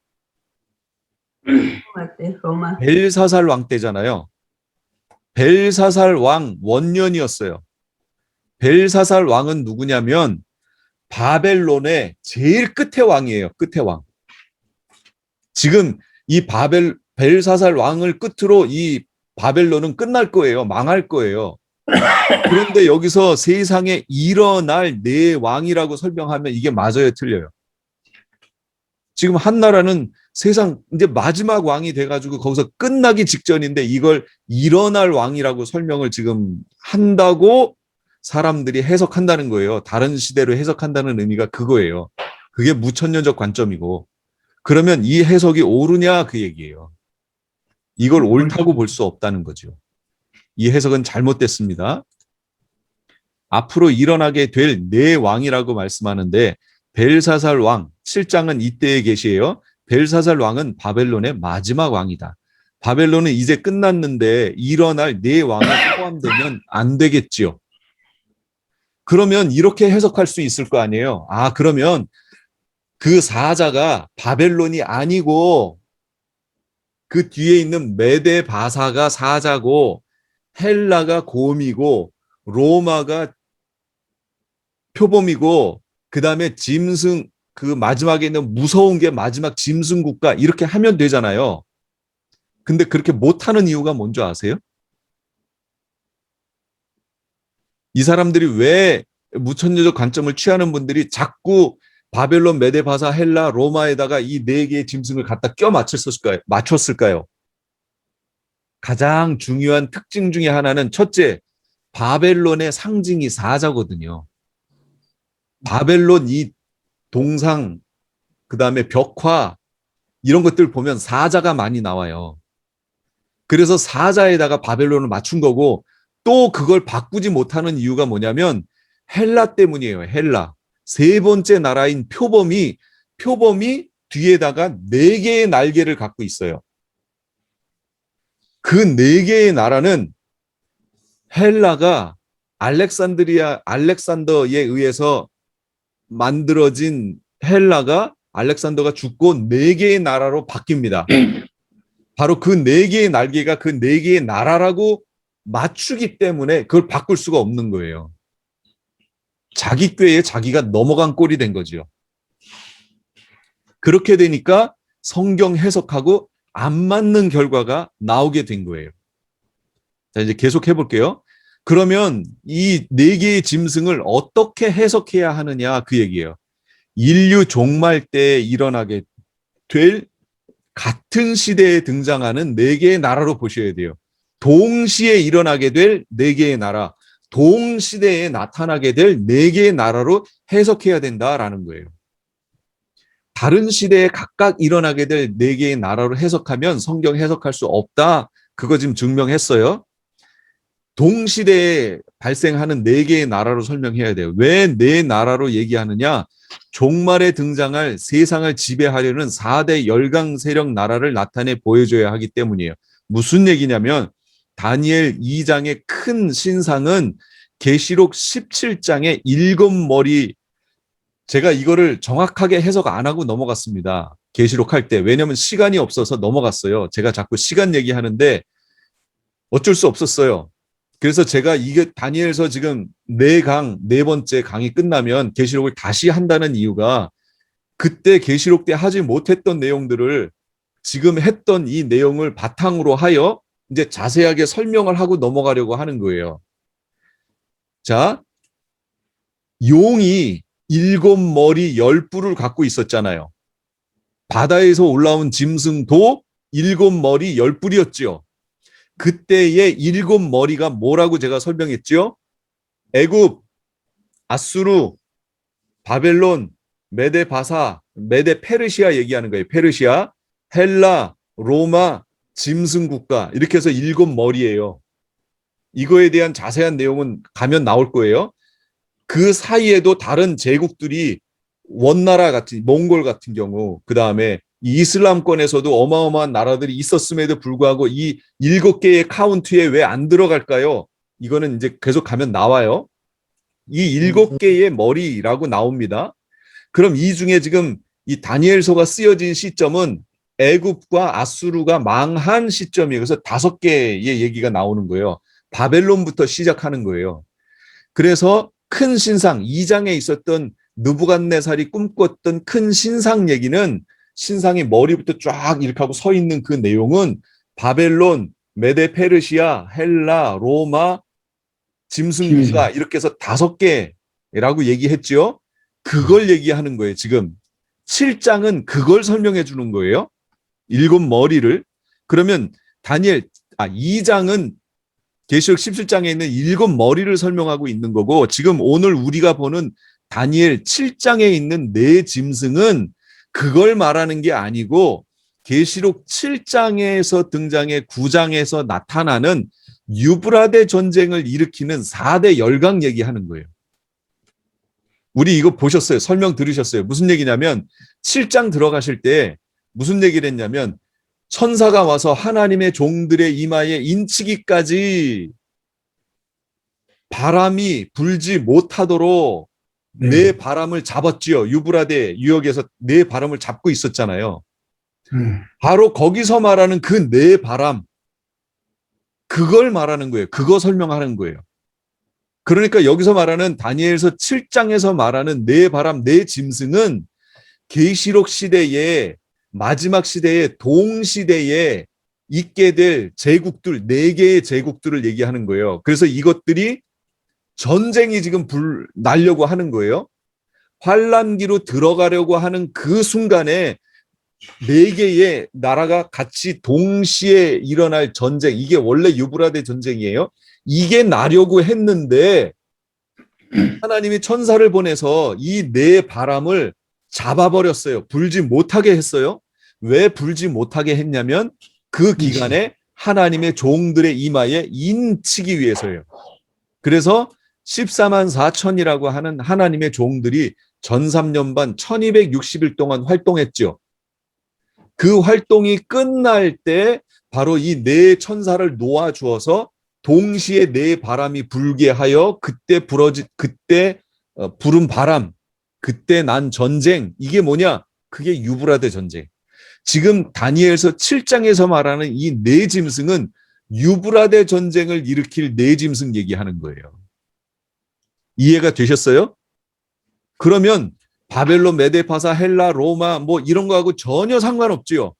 로마. 벨사살 왕 때잖아요. 벨사살 왕 원년이었어요. 벨사살 왕은 누구냐면 바벨론의 제일 끝의 왕이에요. 끝의 왕. 지금 이 벨사살 왕을 끝으로 이 바벨론은 끝날 거예요. 망할 거예요. 그런데 여기서 세상에 일어날 네 왕이라고 설명하면 이게 맞아요, 틀려요? 지금 한 나라는 세상 이제 마지막 왕이 돼가지고 거기서 끝나기 직전인데 이걸 일어날 왕이라고 설명을 지금 한다고 사람들이 해석한다는 거예요. 다른 시대로 해석한다는 의미가 그거예요. 그게 무천년적 관점이고. 그러면 이 해석이 옳으냐 그 얘기예요. 이걸 옳다고 볼 수 없다는 거죠. 이 해석은 잘못됐습니다. 앞으로 일어나게 될 네 왕이라고 말씀하는데 벨사살 왕 7장은 이때의 계시예요. 벨사살 왕은 바벨론의 마지막 왕이다. 바벨론은 이제 끝났는데 일어날 네 왕이 포함되면 안 되겠지요. 그러면 이렇게 해석할 수 있을 거 아니에요. 아, 그러면 그 사자가 바벨론이 아니고 그 뒤에 있는 메데 바사가 사자고 헬라가 곰이고 로마가 표범이고 그다음에 짐승 그 마지막에 있는 무서운 게 마지막 짐승 국가 이렇게 하면 되잖아요. 근데 그렇게 못하는 이유가 뭔지 아세요? 이 사람들이 왜 무천년적 관점을 취하는 분들이 자꾸 바벨론, 메데바사, 헬라, 로마에다가 이 네 개의 짐승을 갖다 껴 맞췄을까요? 가장 중요한 특징 중에 하나는 첫째, 바벨론의 상징이 사자거든요. 바벨론 이 동상, 그 다음에 벽화 이런 것들 보면 사자가 많이 나와요. 그래서 사자에다가 바벨론을 맞춘 거고 또 그걸 바꾸지 못하는 이유가 뭐냐면 헬라 때문이에요. 헬라. 세 번째 나라인 표범이 뒤에다가 네 개의 날개를 갖고 있어요. 그 네 개의 나라는 헬라가 알렉산더에 의해서 만들어진 알렉산더가 죽고 네 개의 나라로 바뀝니다. 바로 그 네 개의 날개가 그 네 개의 나라라고 맞추기 때문에 그걸 바꿀 수가 없는 거예요. 자기 꾀에 자기가 넘어간 꼴이 된 거죠. 그렇게 되니까 성경 해석하고 안 맞는 결과가 나오게 된 거예요. 자, 이제 계속 해볼게요. 그러면 이 네 개의 짐승을 어떻게 해석해야 하느냐 그 얘기예요. 인류 종말 때 일어나게 될 같은 시대에 등장하는 네 개의 나라로 보셔야 돼요. 동시에 일어나게 될 네 개의 나라, 동시대에 나타나게 될 네 개의 나라로 해석해야 된다라는 거예요. 다른 시대에 각각 일어나게 될 네 개의 나라로 해석하면 성경 해석할 수 없다. 그거 지금 증명했어요. 동시대에 발생하는 네 개의 나라로 설명해야 돼요. 왜 네 나라로 얘기하느냐? 종말에 등장할 세상을 지배하려는 4대 열강 세력 나라를 나타내 보여줘야 하기 때문이에요. 무슨 얘기냐면 다니엘 2장의 큰 신상은 계시록 17장의 7머리, 제가 이거를 정확하게 해석 안 하고 넘어갔습니다. 계시록 할 때. 왜냐면 시간이 없어서 넘어갔어요. 제가 자꾸 시간 얘기하는데 어쩔 수 없었어요. 그래서 제가 이게 다니엘서 지금 4강, 4번째 강이 끝나면 계시록을 다시 한다는 이유가 그때 계시록 때 하지 못했던 내용들을 지금 했던 이 내용을 바탕으로 하여 이제 자세하게 설명을 하고 넘어가려고 하는 거예요. 자, 용이 7머리 10뿔을 갖고 있었잖아요. 바다에서 올라온 짐승도 7머리 10뿔이었죠. 그때의 7머리가 뭐라고 제가 설명했죠? 애굽, 아수르, 바벨론, 메데 바사, 메데 페르시아 얘기하는 거예요. 페르시아, 헬라, 로마, 짐승 국가 이렇게 해서 7머리예요. 이거에 대한 자세한 내용은 가면 나올 거예요. 그 사이에도 다른 제국들이 원나라 같은 몽골 같은 경우, 그 다음에 이슬람권에서도 어마어마한 나라들이 있었음에도 불구하고 이 7개의 카운트에 왜 안 들어갈까요? 이거는 이제 계속 가면 나와요. 이 7개의 머리라고 나옵니다. 그럼 이 중에 지금 이 다니엘서가 쓰여진 시점은 애굽과 아수르가 망한 시점이에요. 그래서 5개의 얘기가 나오는 거예요. 바벨론부터 시작하는 거예요. 그래서 큰 신상, 2장에 있었던 느부갓네살이 꿈꿨던 큰 신상 얘기는 신상의 머리부터 쫙 이렇게 하고 서 있는 그 내용은 바벨론, 메데 페르시아, 헬라, 로마, 짐승국가 이렇게 해서 5개라고 얘기했죠. 그걸 얘기하는 거예요. 지금 7장은 그걸 설명해 주는 거예요. 7머리를. 그러면 2장은 계시록 17장에 있는 7머리를 설명하고 있는 거고, 지금 오늘 우리가 보는 다니엘 7장에 있는 4짐승은 그걸 말하는 게 아니고 계시록 7장에서 등장해 9장에서 나타나는 유브라데 전쟁을 일으키는 4대 열강 얘기하는 거예요. 우리 이거 보셨어요? 설명 들으셨어요? 무슨 얘기냐면 7장 들어가실 때 무슨 얘기를 했냐면 천사가 와서 하나님의 종들의 이마에 인치기까지 바람이 불지 못하도록 네 바람을 잡았지요. 유브라데 유역에서 네 바람을 잡고 있었잖아요. 바로 거기서 말하는 그 네 바람, 그걸 말하는 거예요. 그거 설명하는 거예요. 그러니까 여기서 말하는 다니엘서 7장에서 말하는 네 바람, 네 짐승은 계시록 시대에 마지막 시대에 동시대에 있게 될 제국들, 4개의 제국들을 얘기하는 거예요. 그래서 이것들이 전쟁이 지금 나려고 하는 거예요. 환란기로 들어가려고 하는 그 순간에 4개의 나라가 같이 동시에 일어날 전쟁, 이게 원래 유브라데 전쟁이에요. 이게 나려고 했는데 하나님이 천사를 보내서 이 4바람을 잡아버렸어요. 불지 못하게 했어요. 왜 불지 못하게 했냐면 그 기간에 하나님의 종들의 이마에 인치기 위해서예요. 그래서 14만 4천이라고 하는 하나님의 종들이 전삼년 반 1260일 동안 활동했죠. 그 활동이 끝날 때 바로 이 4천사를 놓아주어서 동시에 4바람이 불게 하여 그때 부른 바람, 그때 난 전쟁, 이게 뭐냐? 그게 유브라데 전쟁. 지금 다니엘서 7장에서 말하는 이 4짐승은 유브라데 전쟁을 일으킬 4짐승 얘기하는 거예요. 이해가 되셨어요? 그러면 바벨론, 메데파사, 헬라, 로마 뭐 이런 거하고 전혀 상관없지요.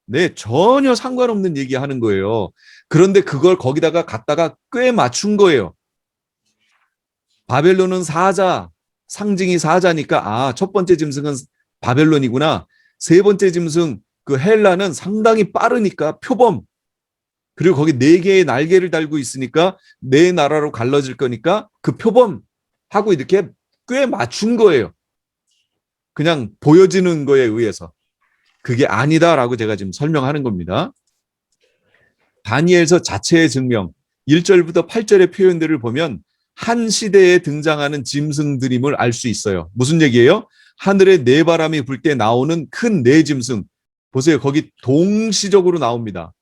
네, 전혀 상관없는 얘기 하는 거예요. 그런데 그걸 거기다가 갖다가 꽤 맞춘 거예요. 바벨론은 사자, 상징이 사자니까 첫 번째 짐승은 바벨론이구나. 세 번째 짐승 그 헬라는 상당히 빠르니까 표범. 그리고 거기 네 개의 날개를 달고 있으니까 네 나라로 갈라질 거니까 그 표범 하고 이렇게 꽤 맞춘 거예요. 그냥 보여지는 거에 의해서. 그게 아니다라고 제가 지금 설명하는 겁니다. 다니엘서 자체의 증명, 1절부터 8절의 표현들을 보면 한 시대에 등장하는 짐승들임을 알 수 있어요. 무슨 얘기예요? 하늘에 네 바람이 불 때 나오는 큰 네 짐승. 보세요. 거기 동시적으로 나옵니다.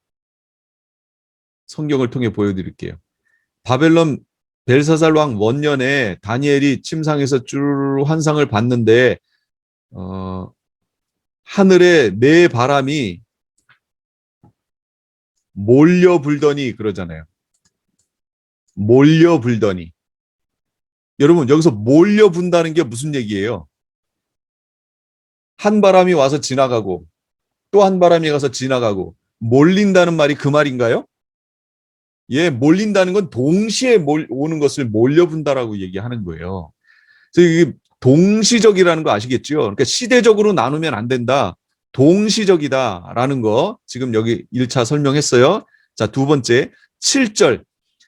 성경을 통해 보여드릴게요. 바벨론 벨사살 왕 원년에 다니엘이 침상에서 쭉 환상을 봤는데 하늘에 네 바람이 몰려 불더니 그러잖아요. 몰려 불더니. 여러분 여기서 몰려 분다는 게 무슨 얘기예요? 한 바람이 와서 지나가고 또 한 바람이 가서 지나가고 몰린다는 말이 그 말인가요? 예, 몰린다는 건 동시에 오는 것을 몰려 분다라고 얘기하는 거예요. 그래서 이게 동시적이라는 거 아시겠죠? 그러니까 시대적으로 나누면 안 된다. 동시적이다라는 거 지금 여기 1차 설명했어요. 자, 두 번째 7절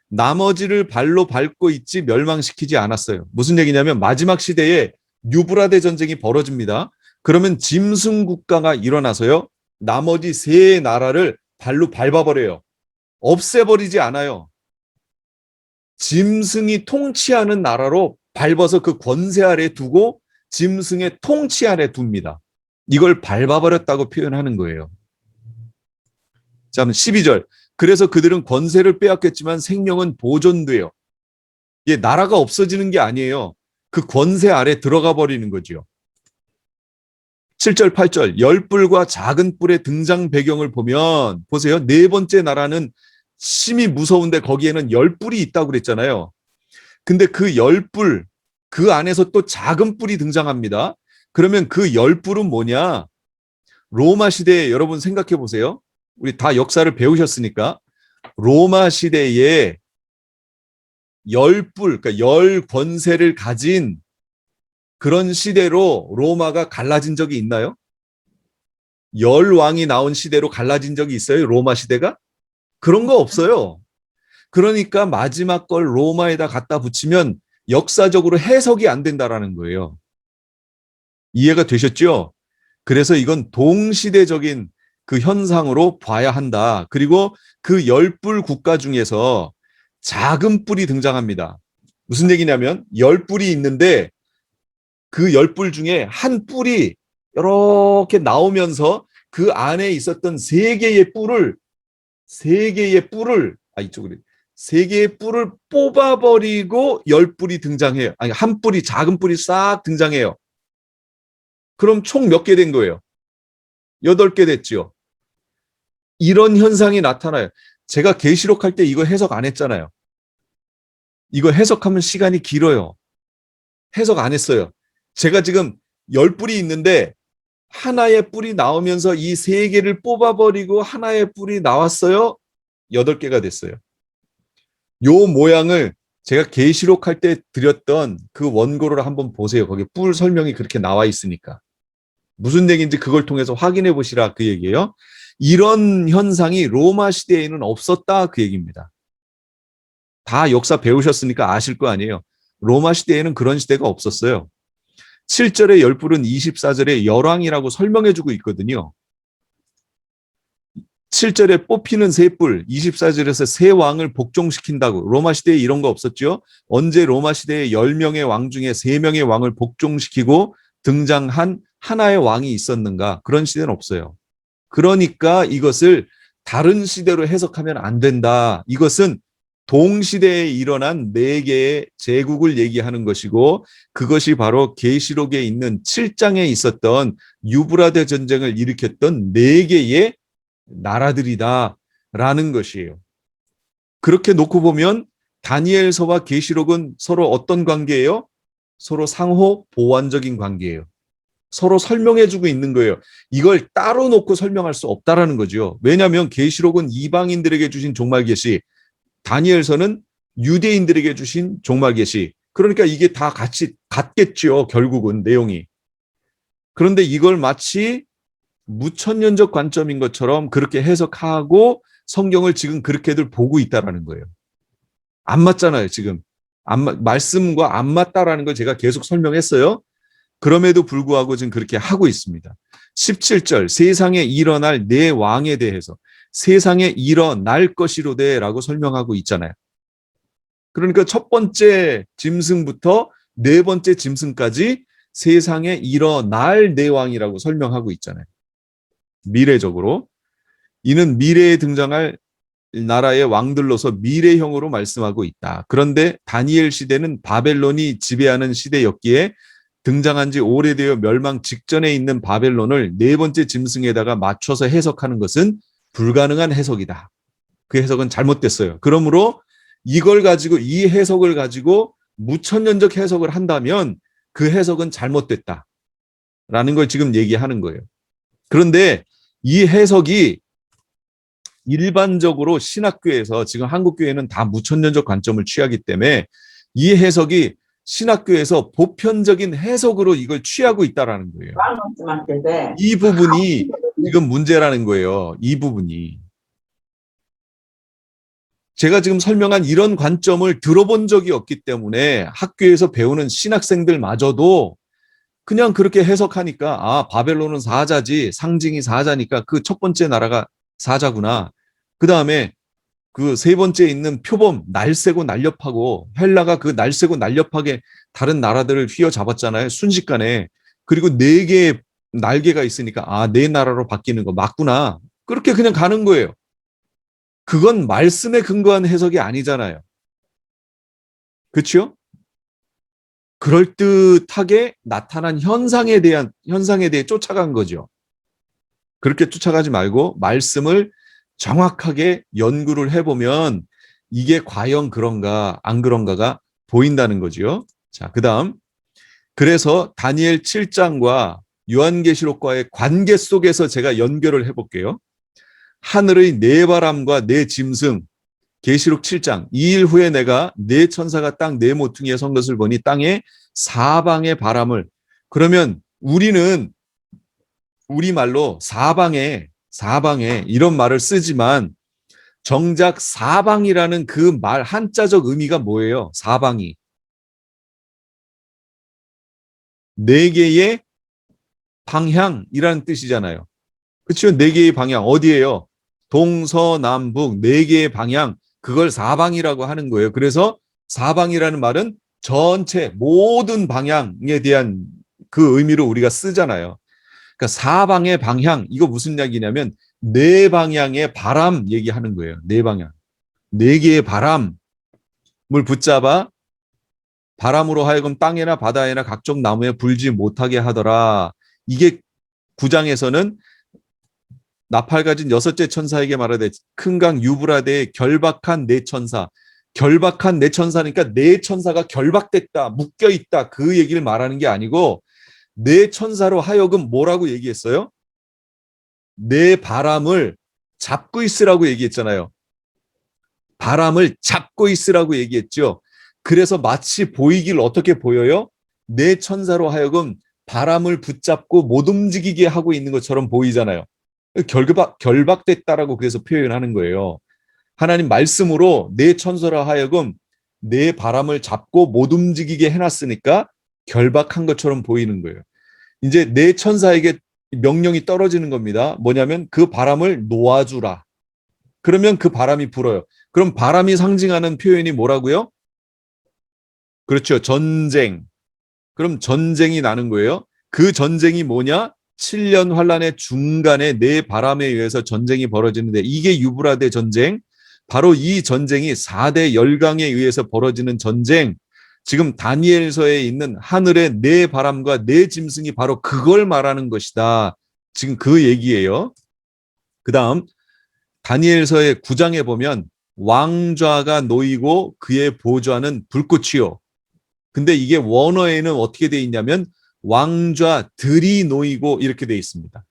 나머지를 발로 밟고 있지 멸망시키지 않았어요. 무슨 얘기냐면 마지막 시대에 유브라데 전쟁이 벌어집니다. 그러면 짐승 국가가 일어나서요. 나머지 세 나라를 발로 밟아버려요. 없애버리지 않아요. 짐승이 통치하는 나라로 밟아서 그 권세 아래 두고 짐승의 통치 아래 둡니다. 이걸 밟아버렸다고 표현하는 거예요. 자, 12절. 그래서 그들은 권세를 빼앗겼지만 생명은 보존돼요. 예, 나라가 없어지는 게 아니에요. 그 권세 아래 들어가 버리는 거죠. 7절, 8절. 열뿔과 작은 뿔의 등장 배경을 보면 보세요. 네 번째 나라는 심히 무서운데 거기에는 열뿔이 있다고 그랬잖아요. 근데 그 열뿔, 그 안에서 또 작은 뿔이 등장합니다. 그러면 그 열뿔은 뭐냐? 로마 시대에 여러분 생각해 보세요. 우리 다 역사를 배우셨으니까 로마 시대에 열뿔, 그러니까 열 권세를 가진 그런 시대로 로마가 갈라진 적이 있나요? 열 왕이 나온 시대로 갈라진 적이 있어요? 로마 시대가? 그런 거 없어요. 그러니까 마지막 걸 로마에다 갖다 붙이면 역사적으로 해석이 안 된다라는 거예요. 이해가 되셨죠? 그래서 이건 동시대적인 그 현상으로 봐야 한다. 그리고 그 열뿔 국가 중에서 작은 뿔이 등장합니다. 무슨 얘기냐면 열 뿔이 있는데 그 열 뿔 중에 한 뿔이 이렇게 나오면서 그 안에 있었던 세 개의 뿔을 이쪽으로 세 개의 뿔을 뽑아버리고 열 뿔이 등장해요. 아니 한 뿔이 작은 뿔이 싹 등장해요. 그럼 총 몇 개 된 거예요? 8개 됐죠. 이런 현상이 나타나요. 제가 계시록 할 때 이거 해석 안 했잖아요. 이거 해석하면 시간이 길어요. 해석 안 했어요. 제가 지금 10뿔이 있는데 하나의 뿔이 나오면서 이 세 개를 뽑아버리고 하나의 뿔이 나왔어요. 8개가 됐어요. 요 모양을 제가 계시록 할 때 드렸던 그 원고를 한번 보세요. 거기 뿔 설명이 그렇게 나와 있으니까. 무슨 얘기인지 그걸 통해서 확인해 보시라 그 얘기예요. 이런 현상이 로마 시대에는 없었다 그 얘기입니다. 다 역사 배우셨으니까 아실 거 아니에요. 로마 시대에는 그런 시대가 없었어요. 7절의 열뿔은 24절의 열왕이라고 설명해주고 있거든요. 7절에 뽑히는 세 뿔, 24절에서 세 왕을 복종시킨다고. 로마 시대에 이런 거 없었죠. 언제 로마 시대에 10명의 왕 중에 3명의 왕을 복종시키고 등장한 하나의 왕이 있었는가? 그런 시대는 없어요. 그러니까 이것을 다른 시대로 해석하면 안 된다. 이것은 동시대에 일어난 4개의 제국을 얘기하는 것이고 그것이 바로 계시록에 있는 7장에 있었던 유브라데 전쟁을 일으켰던 4개의 나라들이다라는 것이에요. 그렇게 놓고 보면 다니엘서와 계시록은 서로 어떤 관계예요? 서로 상호 보완적인 관계예요. 서로 설명해주고 있는 거예요. 이걸 따로 놓고 설명할 수 없다라는 거죠. 왜냐하면 계시록은 이방인들에게 주신 종말 계시, 다니엘서는 유대인들에게 주신 종말 계시. 그러니까 이게 다 같이 같겠죠. 결국은 내용이. 그런데 이걸 마치 무천년적 관점인 것처럼 그렇게 해석하고 성경을 지금 그렇게들 보고 있다라는 거예요. 안 맞잖아요, 지금. 말씀과 안 맞다라는 걸 제가 계속 설명했어요. 그럼에도 불구하고 지금 그렇게 하고 있습니다. 17절, 세상에 일어날 내 왕에 대해서 세상에 일어날 것이로되라고 설명하고 있잖아요. 그러니까 첫 번째 짐승부터 네 번째 짐승까지 세상에 일어날 내 왕이라고 설명하고 있잖아요. 미래적으로. 이는 미래에 등장할 나라의 왕들로서 미래형으로 말씀하고 있다. 그런데 다니엘 시대는 바벨론이 지배하는 시대였기에 등장한 지 오래되어 멸망 직전에 있는 바벨론을 네 번째 짐승에다가 맞춰서 해석하는 것은 불가능한 해석이다. 그 해석은 잘못됐어요. 그러므로 이걸 가지고 이 해석을 가지고 무천년적 해석을 한다면 그 해석은 잘못됐다라는 걸 지금 얘기하는 거예요. 그런데 이 해석이 일반적으로 신학교에서 지금 한국교회는 다 무천년적 관점을 취하기 때문에 이 해석이 신학교에서 보편적인 해석으로 이걸 취하고 있다라는 거예요. 이 부분이 지금 문제라는 거예요. 이 부분이. 제가 지금 설명한 이런 관점을 들어본 적이 없기 때문에 학교에서 배우는 신학생들마저도 그냥 그렇게 해석하니까 아, 바벨론은 사자지, 상징이 사자니까 그 첫 번째 나라가 사자구나. 그 다음에 그 세 번째 있는 표범, 날새고 날렵하고 헬라가 그 날새고 날렵하게 다른 나라들을 휘어잡았잖아요. 순식간에. 그리고 네 개의 날개가 있으니까 아, 네 나라로 바뀌는 거 맞구나. 그렇게 그냥 가는 거예요. 그건 말씀에 근거한 해석이 아니잖아요. 그렇죠? 그럴듯하게 나타난 현상에 대해 쫓아간 거죠. 그렇게 쫓아가지 말고 말씀을 정확하게 연구를 해보면 이게 과연 그런가 안 그런가가 보인다는 거죠. 자, 그다음 그래서 다니엘 7장과 요한계시록과의 관계 속에서 제가 연결을 해볼게요. 하늘의 네 바람과 네 짐승, 계시록 7장 2일 후에 내가 네 천사가 땅 네 모퉁이에 선 것을 보니 땅에 사방의 바람을, 그러면 우리는 우리말로 사방에 이런 말을 쓰지만 정작 사방이라는 그 말 한자적 의미가 뭐예요? 사방이 네 개의 방향이라는 뜻이잖아요. 그렇죠? 네 개의 방향 어디예요? 동서남북 네 개의 방향, 그걸 사방이라고 하는 거예요. 그래서 사방이라는 말은 전체 모든 방향에 대한 그 의미로 우리가 쓰잖아요. 그러니까 사방의 방향, 이거 무슨 이야기냐면 네 방향의 바람 얘기하는 거예요. 네 방향. 네 개의 바람을 붙잡아 바람으로 하여금 땅에나 바다에나 각종 나무에 불지 못하게 하더라. 이게 9장에서는 나팔 가진 여섯째 천사에게 말하되 큰 강 유브라데의 결박한 네 천사. 결박한 네 천사니까 네 천사가 결박됐다, 묶여있다, 그 얘기를 말하는 게 아니고 네 천사로 하여금 뭐라고 얘기했어요? 네 바람을 잡고 있으라고 얘기했잖아요. 바람을 잡고 있으라고 얘기했죠. 그래서 마치 보이길 어떻게 보여요? 네 천사로 하여금 바람을 붙잡고 못 움직이게 하고 있는 것처럼 보이잖아요. 결박됐다라고 그래서 표현하는 거예요. 하나님 말씀으로 네 천사로 하여금 네 바람을 잡고 못 움직이게 해놨으니까 결박한 것처럼 보이는 거예요. 이제 네 천사에게 명령이 떨어지는 겁니다. 뭐냐면 그 바람을 놓아주라. 그러면 그 바람이 불어요. 그럼 바람이 상징하는 표현이 뭐라고요? 그렇죠. 전쟁. 그럼 전쟁이 나는 거예요. 그 전쟁이 뭐냐? 7년 환란의 중간에 네 바람에 의해서 전쟁이 벌어지는데 이게 유브라데 전쟁. 바로 이 전쟁이 4대 열강에 의해서 벌어지는 전쟁. 지금 다니엘서에 있는 하늘의 네 바람과 네 짐승이 바로 그걸 말하는 것이다. 지금 그 얘기예요. 그 다음 다니엘서의 9장에 보면 왕좌가 놓이고 그의 보좌는 불꽃이요. 근데 이게 원어에는 어떻게 돼 있냐면 왕좌들이 놓이고 이렇게 돼 있습니다.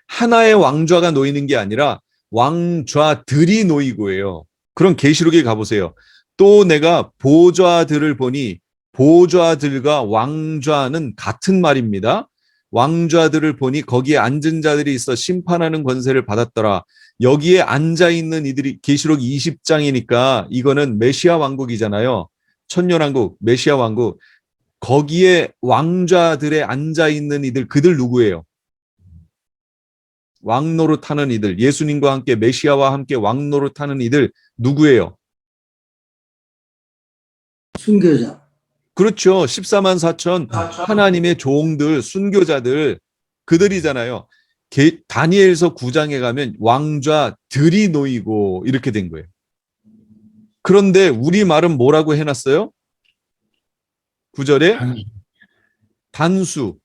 하나의 왕좌가 놓이는 게 아니라 왕좌들이 놓이고예요. 그럼 계시록에 가보세요. 또 내가 보좌들을 보니 보좌들과 왕좌는 같은 말입니다. 왕좌들을 보니 거기에 앉은 자들이 있어 심판하는 권세를 받았더라. 여기에 앉아 있는 이들이 계시록 20장이니까 이거는 메시아 왕국이잖아요. 천년왕국, 메시아 왕국. 거기에 왕좌들에 앉아 있는 이들, 그들 누구예요? 왕노릇하는 이들, 예수님과 함께 메시아와 함께 왕노릇하는 이들 누구예요? 순교자. 그렇죠. 14만 4천 하나님의 종들, 순교자들, 그들이잖아요. 다니엘서 9장에 가면 왕좌들이 놓이고 이렇게 된 거예요. 그런데 우리 말은 뭐라고 해놨어요? 9절에 단수,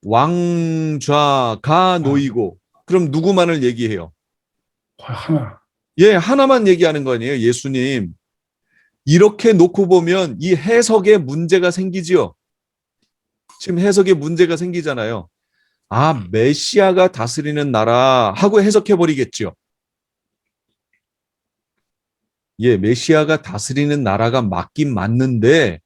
왕좌가 놓이고. 그럼 누구만을 얘기해요? 하나. 예, 하나만 얘기하는 거 아니에요, 예수님. 이렇게 놓고 보면 이 해석에 문제가 생기지요. 지금 해석에 문제가 생기잖아요. 아, 메시아가 다스리는 나라 하고 해석해 버리겠죠. 예, 메시아가 다스리는 나라가 맞긴 맞는데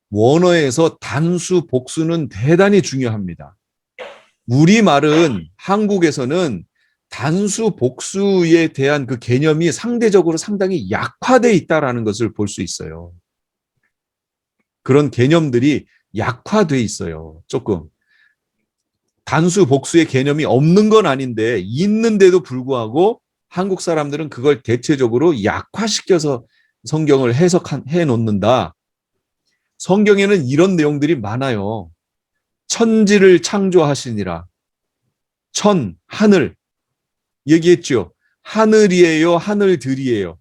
원어에서 단수, 복수는 대단히 중요합니다. 우리말은 한국에서는 단수, 복수에 대한 그 개념이 상대적으로 상당히 약화되어 있다는 것을 볼 수 있어요. 그런 개념들이 약화되어 있어요. 조금. 단수, 복수의 개념이 없는 건 아닌데 있는데도 불구하고 한국 사람들은 그걸 대체적으로 약화시켜서 성경을 해석해 놓는다. 성경에는 이런 내용들이 많아요. 천지를 창조하시니라. 천, 하늘. 얘기했죠. 하늘이에요, 하늘들이에요.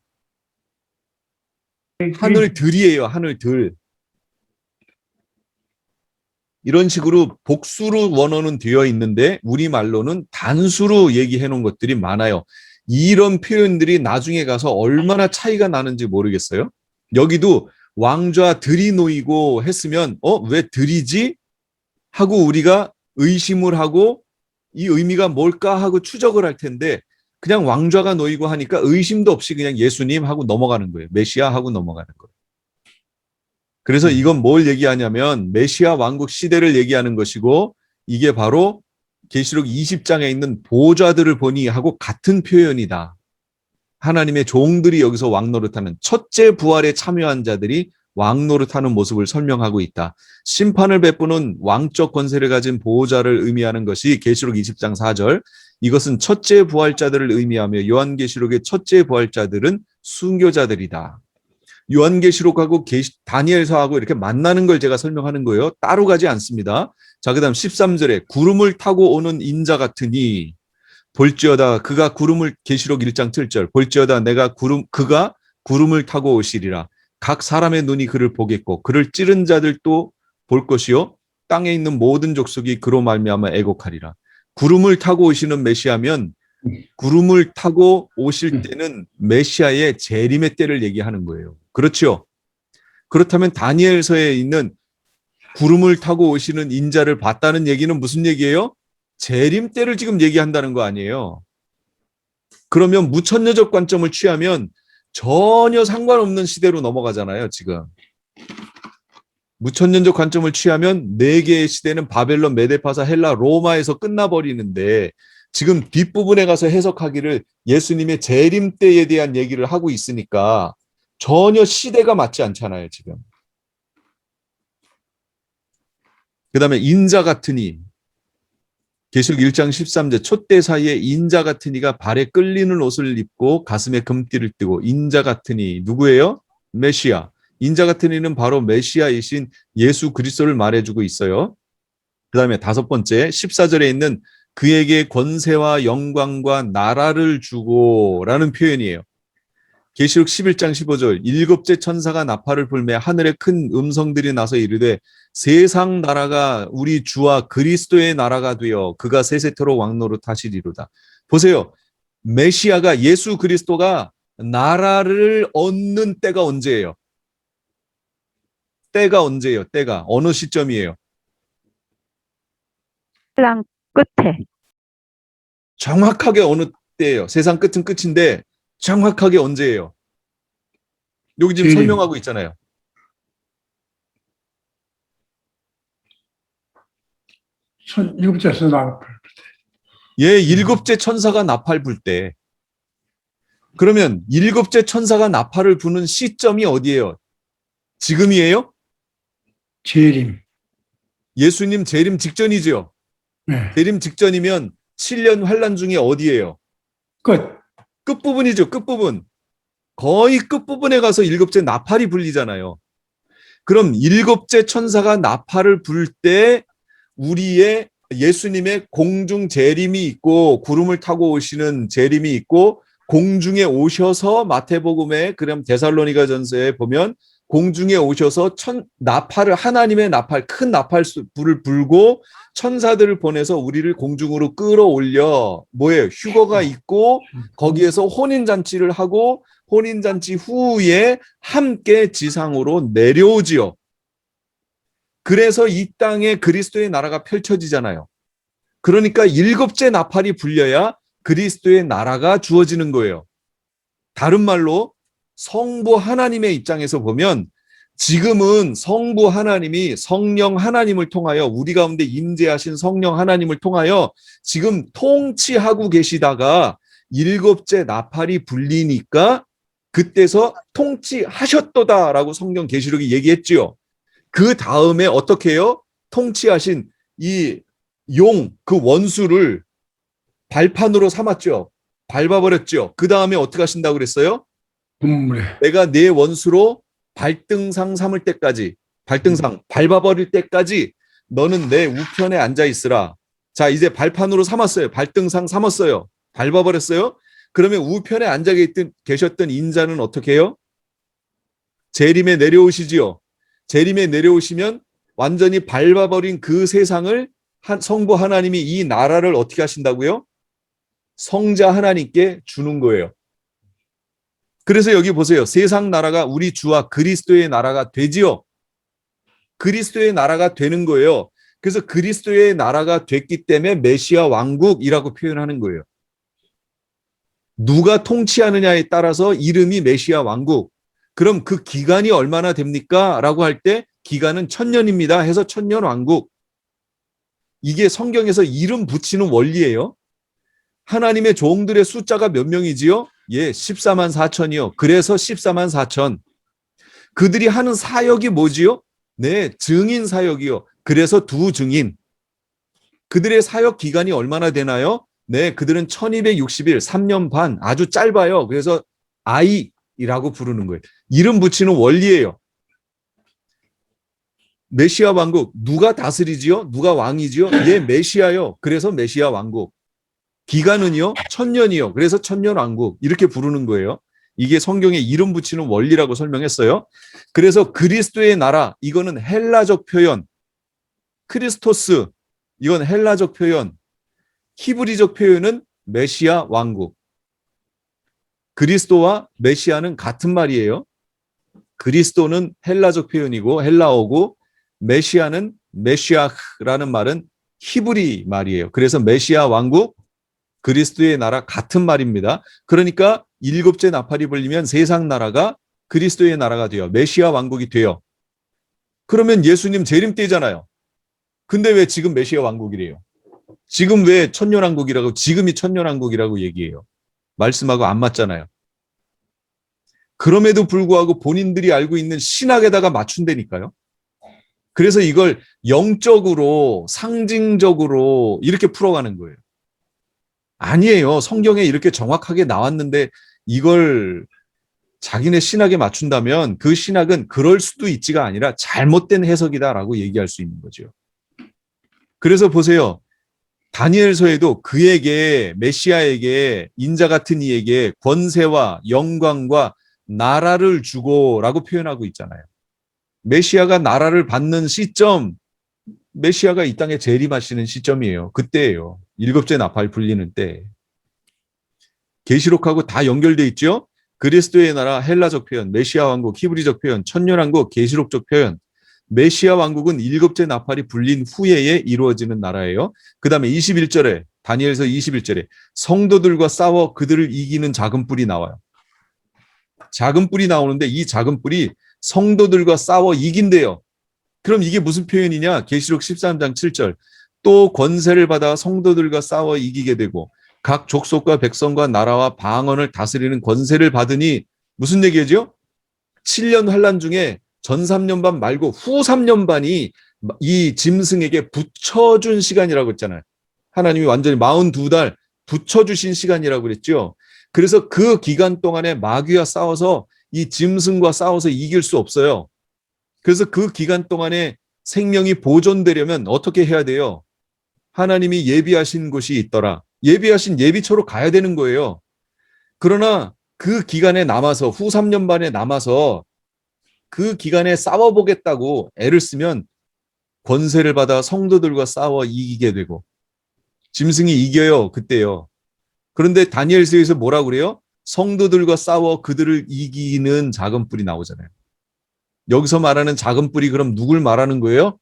하늘들이에요, 하늘들. 이런 식으로 복수로 원어는 되어 있는데 우리말로는 단수로 얘기해 놓은 것들이 많아요. 이런 표현들이 나중에 가서 얼마나 차이가 나는지 모르겠어요. 여기도 왕좌들이 놓이고 했으면 왜 들이지? 하고 우리가 의심을 하고 이 의미가 뭘까 하고 추적을 할 텐데 그냥 왕좌가 놓이고 하니까 의심도 없이 그냥 예수님 하고 넘어가는 거예요. 메시아 하고 넘어가는 거예요. 그래서 이건 뭘 얘기하냐면 메시아 왕국 시대를 얘기하는 것이고 이게 바로 계시록 20장에 있는 보좌들을 보니 하고 같은 표현이다. 하나님의 종들이 여기서 왕노릇하는 첫째 부활에 참여한 자들이 왕노릇하는 모습을 설명하고 있다. 심판을 베푸는 왕적 권세를 가진 보호자를 의미하는 것이 계시록 20장 4절. 이것은 첫째 부활자들을 의미하며 요한계시록의 첫째 부활자들은 순교자들이다. 요한계시록하고 다니엘서하고 이렇게 만나는 걸 제가 설명하는 거예요. 따로 가지 않습니다. 자, 그다음 13절에 구름을 타고 오는 인자 같으니 볼지어다 그가 구름을 계시록 1장 7절 볼지어다 그가 구름을 타고 오시리라. 각 사람의 눈이 그를 보겠고 그를 찌른 자들도 볼 것이요 땅에 있는 모든 족속이 그로 말미암아 애곡하리라. 구름을 타고 오시는 메시아면 구름을 타고 오실 때는 메시아의 재림의 때를 얘기하는 거예요. 그렇죠? 그렇다면 다니엘서에 있는 구름을 타고 오시는 인자를 봤다는 얘기는 무슨 얘기예요? 재림 때를 지금 얘기한다는 거 아니에요. 그러면 무천년적 관점을 취하면 전혀 상관없는 시대로 넘어가잖아요, 지금. 무천년적 관점을 취하면 네 개의 시대는 바벨론, 메데파사, 헬라, 로마에서 끝나버리는데 지금 뒷부분에 가서 해석하기를 예수님의 재림 때에 대한 얘기를 하고 있으니까 전혀 시대가 맞지 않잖아요, 지금. 그 다음에 인자 같으니 계시록 1장 13절 촛대 사이에 인자 같으니가 발에 끌리는 옷을 입고 가슴에 금띠를 띠고 인자 같으니 누구예요? 메시아. 인자 같으니는 바로 메시아이신 예수 그리스도를 말해주고 있어요. 그 다음에 다섯 번째 14절에 있는 그에게 권세와 영광과 나라를 주고 라는 표현이에요. 계시록 11장 15절 일곱째 천사가 나팔을 불매 하늘에 큰 음성들이 나서 이르되 세상 나라가 우리 주와 그리스도의 나라가 되어 그가 세세토록 왕노릇하시리로다. 보세요. 메시아가 예수 그리스도가 나라를 얻는 때가 언제예요? 때가 언제예요? 때가 어느 시점이에요? 세상 끝에. 정확하게 어느 때예요? 세상 끝은 끝인데 정확하게 언제예요? 여기 지금 재림. 설명하고 있잖아요. 일곱째에서 나팔. 예, 일곱째 천사가 나팔 불 때. 그러면 일곱째 천사가 나팔을 부는 시점이 어디예요? 지금이에요? 재림. 예수님 재림 직전이죠. 네. 재림 직전이면 7년 환란 중에 어디예요? 끝. 끝부분이죠. 끝부분. 거의 끝부분에 가서 일곱째 나팔이 불리잖아요. 그럼 일곱째 천사가 나팔을 불 때 우리의 예수님의 공중 재림이 있고 구름을 타고 오시는 재림이 있고 공중에 오셔서 마태복음에 그럼 데살로니가전서에 보면 공중에 오셔서 나팔을 하나님의 나팔 큰 나팔 불을 불고 천사들을 보내서 우리를 공중으로 끌어올려 뭐예요? 휴거가 있고 거기에서 혼인잔치를 하고 혼인잔치 후에 함께 지상으로 내려오지요. 그래서 이 땅에 그리스도의 나라가 펼쳐지잖아요. 그러니까 일곱째 나팔이 불려야 그리스도의 나라가 주어지는 거예요. 다른 말로 성부 하나님의 입장에서 보면 지금은 성부 하나님이 성령 하나님을 통하여 우리 가운데 임재하신 성령 하나님을 통하여 지금 통치하고 계시다가 일곱째 나팔이 불리니까 그때서 통치하셨도다라고 성경 계시록이 얘기했지요. 그 다음에 어떻게 해요? 통치하신 이 그 원수를 발판으로 삼았죠. 밟아버렸죠. 그 다음에 어떻게 하신다고 그랬어요? 분물에. 내가 내 원수로 발등상 삼을 때까지, 발등상 밟아버릴 때까지 너는 내 우편에 앉아 있으라. 자, 이제 발판으로 삼았어요. 발등상 삼았어요. 밟아버렸어요. 그러면 우편에 앉아 계셨던 인자는 어떻게 해요? 재림에 내려오시지요. 재림에 내려오시면 완전히 밟아버린 그 세상을 성부 하나님이 이 나라를 어떻게 하신다고요? 성자 하나님께 주는 거예요. 그래서 여기 보세요. 세상 나라가 우리 주와 그리스도의 나라가 되지요. 그리스도의 나라가 되는 거예요. 그래서 그리스도의 나라가 됐기 때문에 메시아 왕국이라고 표현하는 거예요. 누가 통치하느냐에 따라서 이름이 메시아 왕국. 그럼 그 기간이 얼마나 됩니까? 라고 할 때 기간은 1000년입니다 해서 1000년 왕국. 이게 성경에서 이름 붙이는 원리예요. 하나님의 종들의 숫자가 몇 명이지요? 예, 14만 4천이요. 그래서 14만 4천. 그들이 하는 사역이 뭐지요? 네, 증인 사역이요. 그래서 두 증인. 그들의 사역 기간이 얼마나 되나요? 네, 그들은 1260일, 3년 반, 아주 짧아요. 그래서 아이라고 부르는 거예요. 이름 붙이는 원리예요. 메시아 왕국, 누가 다스리지요? 누가 왕이지요? 예, 메시아요. 그래서 메시아 왕국. 기간은요, 1000년이요. 그래서 1000년 왕국. 이렇게 부르는 거예요. 이게 성경에 이름 붙이는 원리라고 설명했어요. 그래서 그리스도의 나라, 이거는 헬라적 표현. 크리스토스, 이건 헬라적 표현. 히브리적 표현은 메시아 왕국. 그리스도와 메시아는 같은 말이에요. 그리스도는 헬라적 표현이고 헬라어고 메시아는 메시아라는 말은 히브리 말이에요. 그래서 메시아 왕국, 그리스도의 나라 같은 말입니다. 그러니까 일곱째 나팔이 불리면 세상 나라가 그리스도의 나라가 돼요. 메시아 왕국이 돼요. 그러면 예수님 재림 때잖아요. 근데 왜 지금 메시아 왕국이래요? 지금 왜 천년왕국이라고 지금이 천년왕국이라고 얘기해요? 말씀하고 안 맞잖아요. 그럼에도 불구하고 본인들이 알고 있는 신학에다가 맞춘다니까요. 그래서 이걸 영적으로 상징적으로 이렇게 풀어가는 거예요. 아니에요. 성경에 이렇게 정확하게 나왔는데 이걸 자기네 신학에 맞춘다면 그 신학은 그럴 수도 있지가 아니라 잘못된 해석이다라고 얘기할 수 있는 거죠. 그래서 보세요. 다니엘서에도 그에게 메시아에게 인자 같은 이에게 권세와 영광과 나라를 주고라고 표현하고 있잖아요. 메시아가 나라를 받는 시점, 메시아가 이 땅에 재림하시는 시점이에요. 그때예요. 일곱째 나팔 불리는 때. 계시록하고 다 연결돼 있죠. 그리스도의 나라 헬라적 표현, 메시아 왕국 히브리적 표현, 천년왕국 계시록적 표현. 메시아 왕국은 7째 나팔이 불린 후에 이루어지는 나라예요. 그 다음에 21절에 다니엘서 21절에 성도들과 싸워 그들을 이기는 작은 뿔이 나와요. 작은 뿔이 나오는데 이 작은 뿔이 성도들과 싸워 이긴대요. 그럼 이게 무슨 표현이냐? 계시록 13장 7절. 또 권세를 받아 성도들과 싸워 이기게 되고 각 족속과 백성과 나라와 방언을 다스리는 권세를 받으니 무슨 얘기죠? 7년 환란 중에 전 3년 반 말고 후 3년 반이 이 짐승에게 붙여준 시간이라고 했잖아요. 하나님이 완전히 42달 붙여주신 시간이라고 그랬죠. 그래서 그 기간 동안에 마귀와 싸워서 이 짐승과 싸워서 이길 수 없어요. 그래서 그 기간 동안에 생명이 보존되려면 어떻게 해야 돼요? 하나님이 예비하신 곳이 있더라. 예비하신 예비처로 가야 되는 거예요. 그러나 그 기간에 남아서 후 3년 반에 남아서 그 기간에 싸워보겠다고 애를 쓰면 권세를 받아 성도들과 싸워 이기게 되고 짐승이 이겨요. 그때요. 그런데 다니엘서에서 뭐라고 그래요? 성도들과 싸워 그들을 이기는 작은 뿔이 나오잖아요. 여기서 말하는 작은 뿔이 그럼 누굴 말하는 거예요?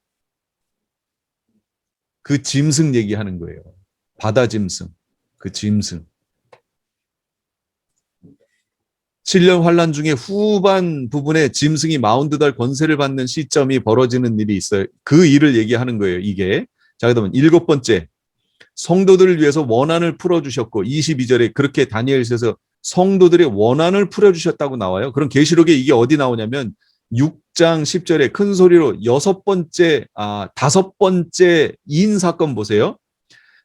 그 짐승 얘기하는 거예요. 바다 짐승. 그 짐승. 7년 환란 중에 후반 부분에 짐승이 42달 권세를 받는 시점이 벌어지는 일이 있어요. 그 일을 얘기하는 거예요. 이게. 자, 그러면 7번째. 성도들을 위해서 원한을 풀어주셨고 22절에 그렇게 다니엘서에서 성도들의 원한을 풀어주셨다고 나와요. 그럼 계시록에 이게 어디 나오냐면 6장 10절에 큰 소리로 다섯 번째 인 사건 보세요.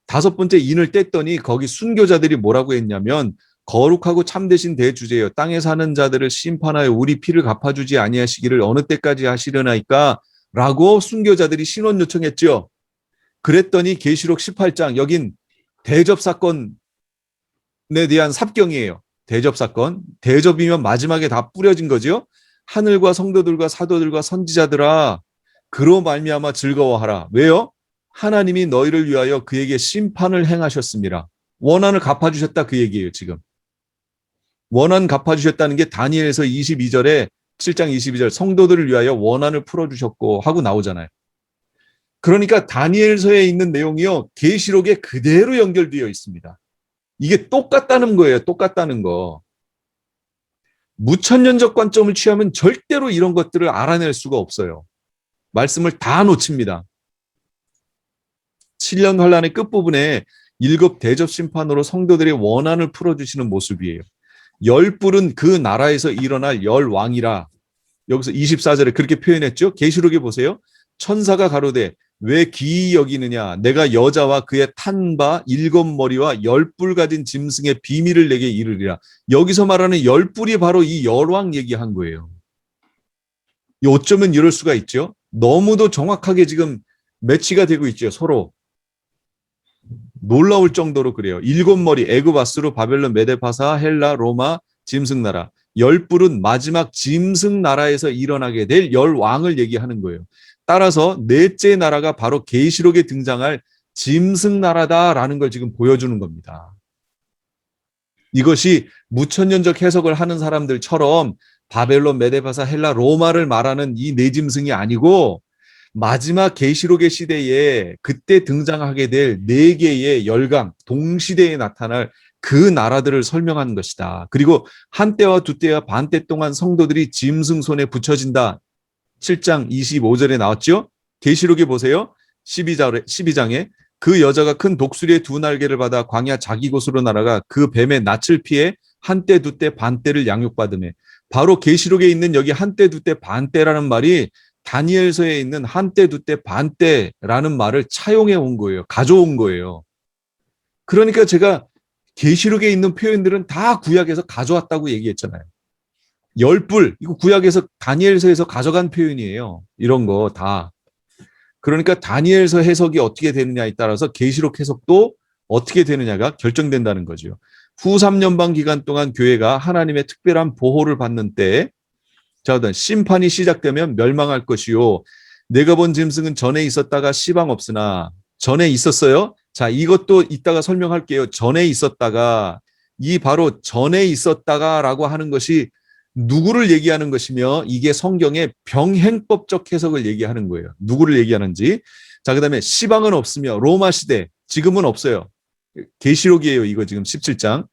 다섯 번째 인을 뗐더니 거기 순교자들이 뭐라고 했냐면 거룩하고 참되신 대주제여 땅에 사는 자들을 심판하여 우리 피를 갚아주지 아니하시기를 어느 때까지 하시려나이까 라고 순교자들이 신원 요청했죠. 그랬더니 계시록 18장 여긴 대접사건에 대한 삽경이에요. 대접사건. 대접이면 마지막에 다 뿌려진 거죠. 하늘과 성도들과 사도들과 선지자들아 그로 말미암아 즐거워하라. 왜요? 하나님이 너희를 위하여 그에게 심판을 행하셨습니다. 원한을 갚아주셨다 그 얘기예요. 지금. 원한 갚아주셨다는 게 다니엘서 22절에 7장 22절 성도들을 위하여 원한을 풀어주셨고 하고 나오잖아요. 그러니까 다니엘서에 있는 내용이요. 계시록에 그대로 연결되어 있습니다. 이게 똑같다는 거예요. 똑같다는 거. 무천년적 관점을 취하면 절대로 이런 것들을 알아낼 수가 없어요. 말씀을 다 놓칩니다. 7년 환란의 끝부분에 7 대접 심판으로 성도들의 원한을 풀어주시는 모습이에요. 10뿔은 그 나라에서 일어날 10왕이라 여기서 24절에 그렇게 표현했죠. 계시록에 보세요. 천사가 가로되 왜 기이 여기느냐 내가 여자와 그의 탄 바 7머리와 10뿔 가진 짐승의 비밀을 내게 이르리라. 여기서 말하는 10뿔이 바로 이 열왕 얘기한 거예요. 어쩌면 이럴 수가 있죠. 너무도 정확하게 지금 매치가 되고 있죠. 서로. 놀라울 정도로 그래요. 7머리 애굽 아수르 바벨론 메데파사 헬라 로마 짐승나라 10뿔은 마지막 짐승나라에서 일어나게 될 열왕을 얘기하는 거예요. 따라서 넷째 나라가 바로 계시록에 등장할 짐승나라다라는 걸 지금 보여주는 겁니다. 이것이 무천년적 해석을 하는 사람들처럼 바벨론, 메데파사, 헬라, 로마를 말하는 이 네 짐승이 아니고 마지막 계시록의 시대에 그때 등장하게 될 네 개의 열강, 동시대에 나타날 그 나라들을 설명하는 것이다. 그리고 한때와 두때와 반때 동안 성도들이 짐승 손에 붙여진다. 7장 25절에 나왔죠. 계시록에 보세요. 12장에 그 여자가 큰 독수리의 2날개를 받아 광야 자기 곳으로 날아가 그 뱀의 낯을 피해 한때 두때 반때를 양육받으며 바로 계시록에 있는 여기 한때 두때 반때라는 말이 다니엘서에 있는 한때 두때 반때라는 말을 차용해 온 거예요. 가져온 거예요. 그러니까 제가 계시록에 있는 표현들은 다 구약에서 가져왔다고 얘기했잖아요. 10뿔 이거 구약에서 다니엘서에서 가져간 표현이에요. 이런 거 다. 그러니까 다니엘서 해석이 어떻게 되느냐에 따라서 계시록 해석도 어떻게 되느냐가 결정된다는 거죠. 후 3년반 기간 동안 교회가 하나님의 특별한 보호를 받는 때에 자, 심판이 시작되면 멸망할 것이요. 내가 본 짐승은 전에 있었다가 시방 없으나 전에 있었어요. 자, 이것도 이따가 설명할게요. 전에 있었다가 이 바로 전에 있었다가라고 하는 것이 누구를 얘기하는 것이며 이게 성경의 병행법적 해석을 얘기하는 거예요. 누구를 얘기하는지. 자, 그다음에 시방은 없으며 로마 시대 지금은 없어요. 계시록이에요. 이거 지금 17장.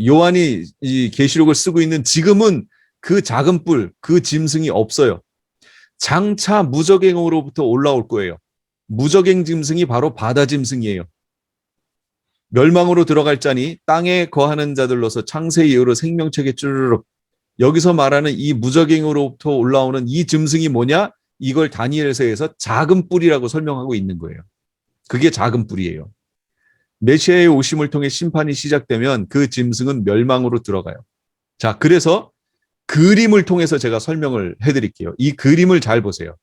요한이 이 계시록을 쓰고 있는 지금은 그 작은 뿔, 그 짐승이 없어요. 장차 무적행으로부터 올라올 거예요. 무적행 짐승이 바로 바다 짐승이에요. 멸망으로 들어갈 자니 땅에 거하는 자들로서 창세 이후로 생명책에 쭈르륵. 여기서 말하는 이 무적행으로부터 올라오는 이 짐승이 뭐냐? 이걸 다니엘서에서 작은 뿔이라고 설명하고 있는 거예요. 그게 작은 뿔이에요. 메시아의 오심을 통해 심판이 시작되면 그 짐승은 멸망으로 들어가요. 자, 그래서 그림을 통해서 제가 설명을 해드릴게요. 이 그림을 잘 보세요.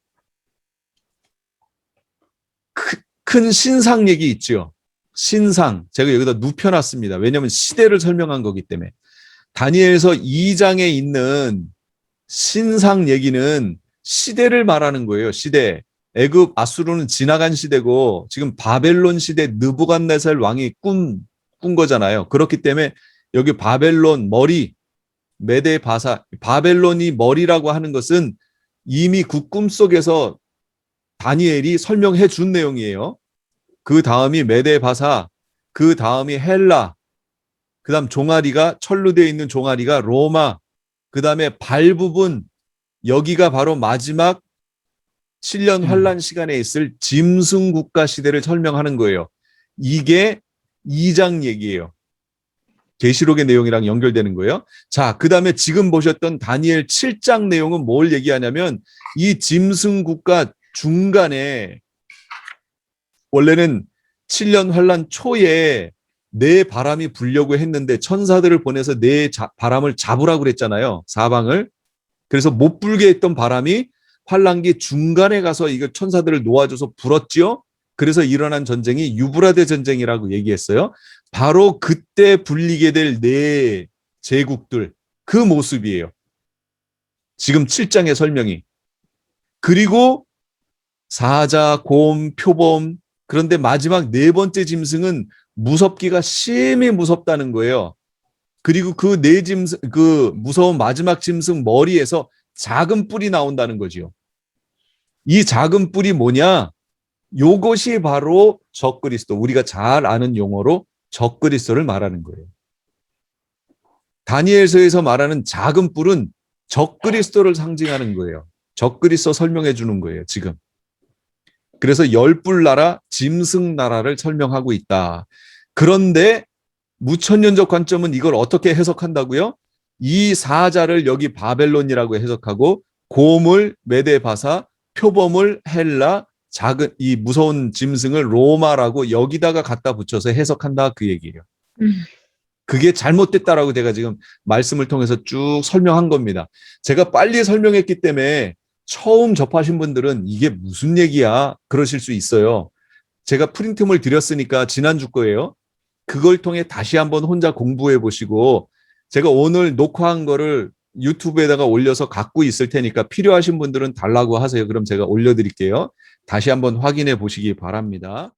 큰 신상 얘기 있죠. 신상. 제가 여기다 눕혀놨습니다. 왜냐하면 시대를 설명한 거기 때문에. 다니엘서 2장에 있는 신상 얘기는 시대를 말하는 거예요. 시대. 애굽, 아수르는 지나간 시대고 지금 바벨론 시대 느부갓네살 왕이 꾼 거잖아요. 그렇기 때문에 여기 바벨론 머리, 메데 바사, 바벨론이 머리라고 하는 것은 이미 그 꿈속에서 다니엘이 설명해 준 내용이에요. 그 다음이 메데 바사, 그 다음이 헬라, 그 다음 종아리가 철로되어 있는 종아리가 로마, 그 다음에 발 부분, 여기가 바로 마지막 7년 환란 시간에 있을 짐승 국가 시대를 설명하는 거예요. 이게 2장 얘기예요. 계시록의 내용이랑 연결되는 거예요. 자, 그 다음에 지금 보셨던 다니엘 7장 내용은 뭘 얘기하냐면 이 짐승 국가 중간에 원래는 7년 환란 초에 내 바람이 불려고 했는데 천사들을 보내서 내 바람을 잡으라고 그랬잖아요. 사방을. 그래서 못 불게 했던 바람이 환란기 중간에 가서 이거 천사들을 놓아줘서 불었지요. 그래서 일어난 전쟁이 유브라데 전쟁이라고 얘기했어요. 바로 그때 불리게 될 네 제국들 그 모습이에요. 지금 7장의 설명이. 그리고 사자, 곰, 표범, 그런데 마지막 네 번째 짐승은 무섭기가 심히 무섭다는 거예요. 그리고 그 네 짐승, 그 무서운 마지막 짐승 머리에서 작은 뿔이 나온다는 거지요. 이 작은 뿔이 뭐냐? 요것이 바로 적그리스도, 우리가 잘 아는 용어로 적그리스도를 말하는 거예요. 다니엘서에서 말하는 작은 뿔은 적그리스도를 상징하는 거예요. 적그리스도 설명해 주는 거예요, 지금. 그래서 열뿔 나라, 짐승 나라를 설명하고 있다. 그런데 무천년적 관점은 이걸 어떻게 해석한다고요? 이 사자를 여기 바벨론이라고 해석하고 곰을 메데바사, 표범을 헬라, 작은 이 무서운 짐승을 로마라고 여기다가 갖다 붙여서 해석한다 그 얘기예요. 그게 잘못됐다라고 제가 지금 말씀을 통해서 쭉 설명한 겁니다. 제가 빨리 설명했기 때문에 처음 접하신 분들은 이게 무슨 얘기야 그러실 수 있어요. 제가 프린트물 드렸으니까 지난주 거예요. 그걸 통해 다시 한번 혼자 공부해 보시고 제가 오늘 녹화한 거를 유튜브에다가 올려서 갖고 있을 테니까 필요하신 분들은 달라고 하세요. 그럼 제가 올려드릴게요. 다시 한번 확인해 보시기 바랍니다.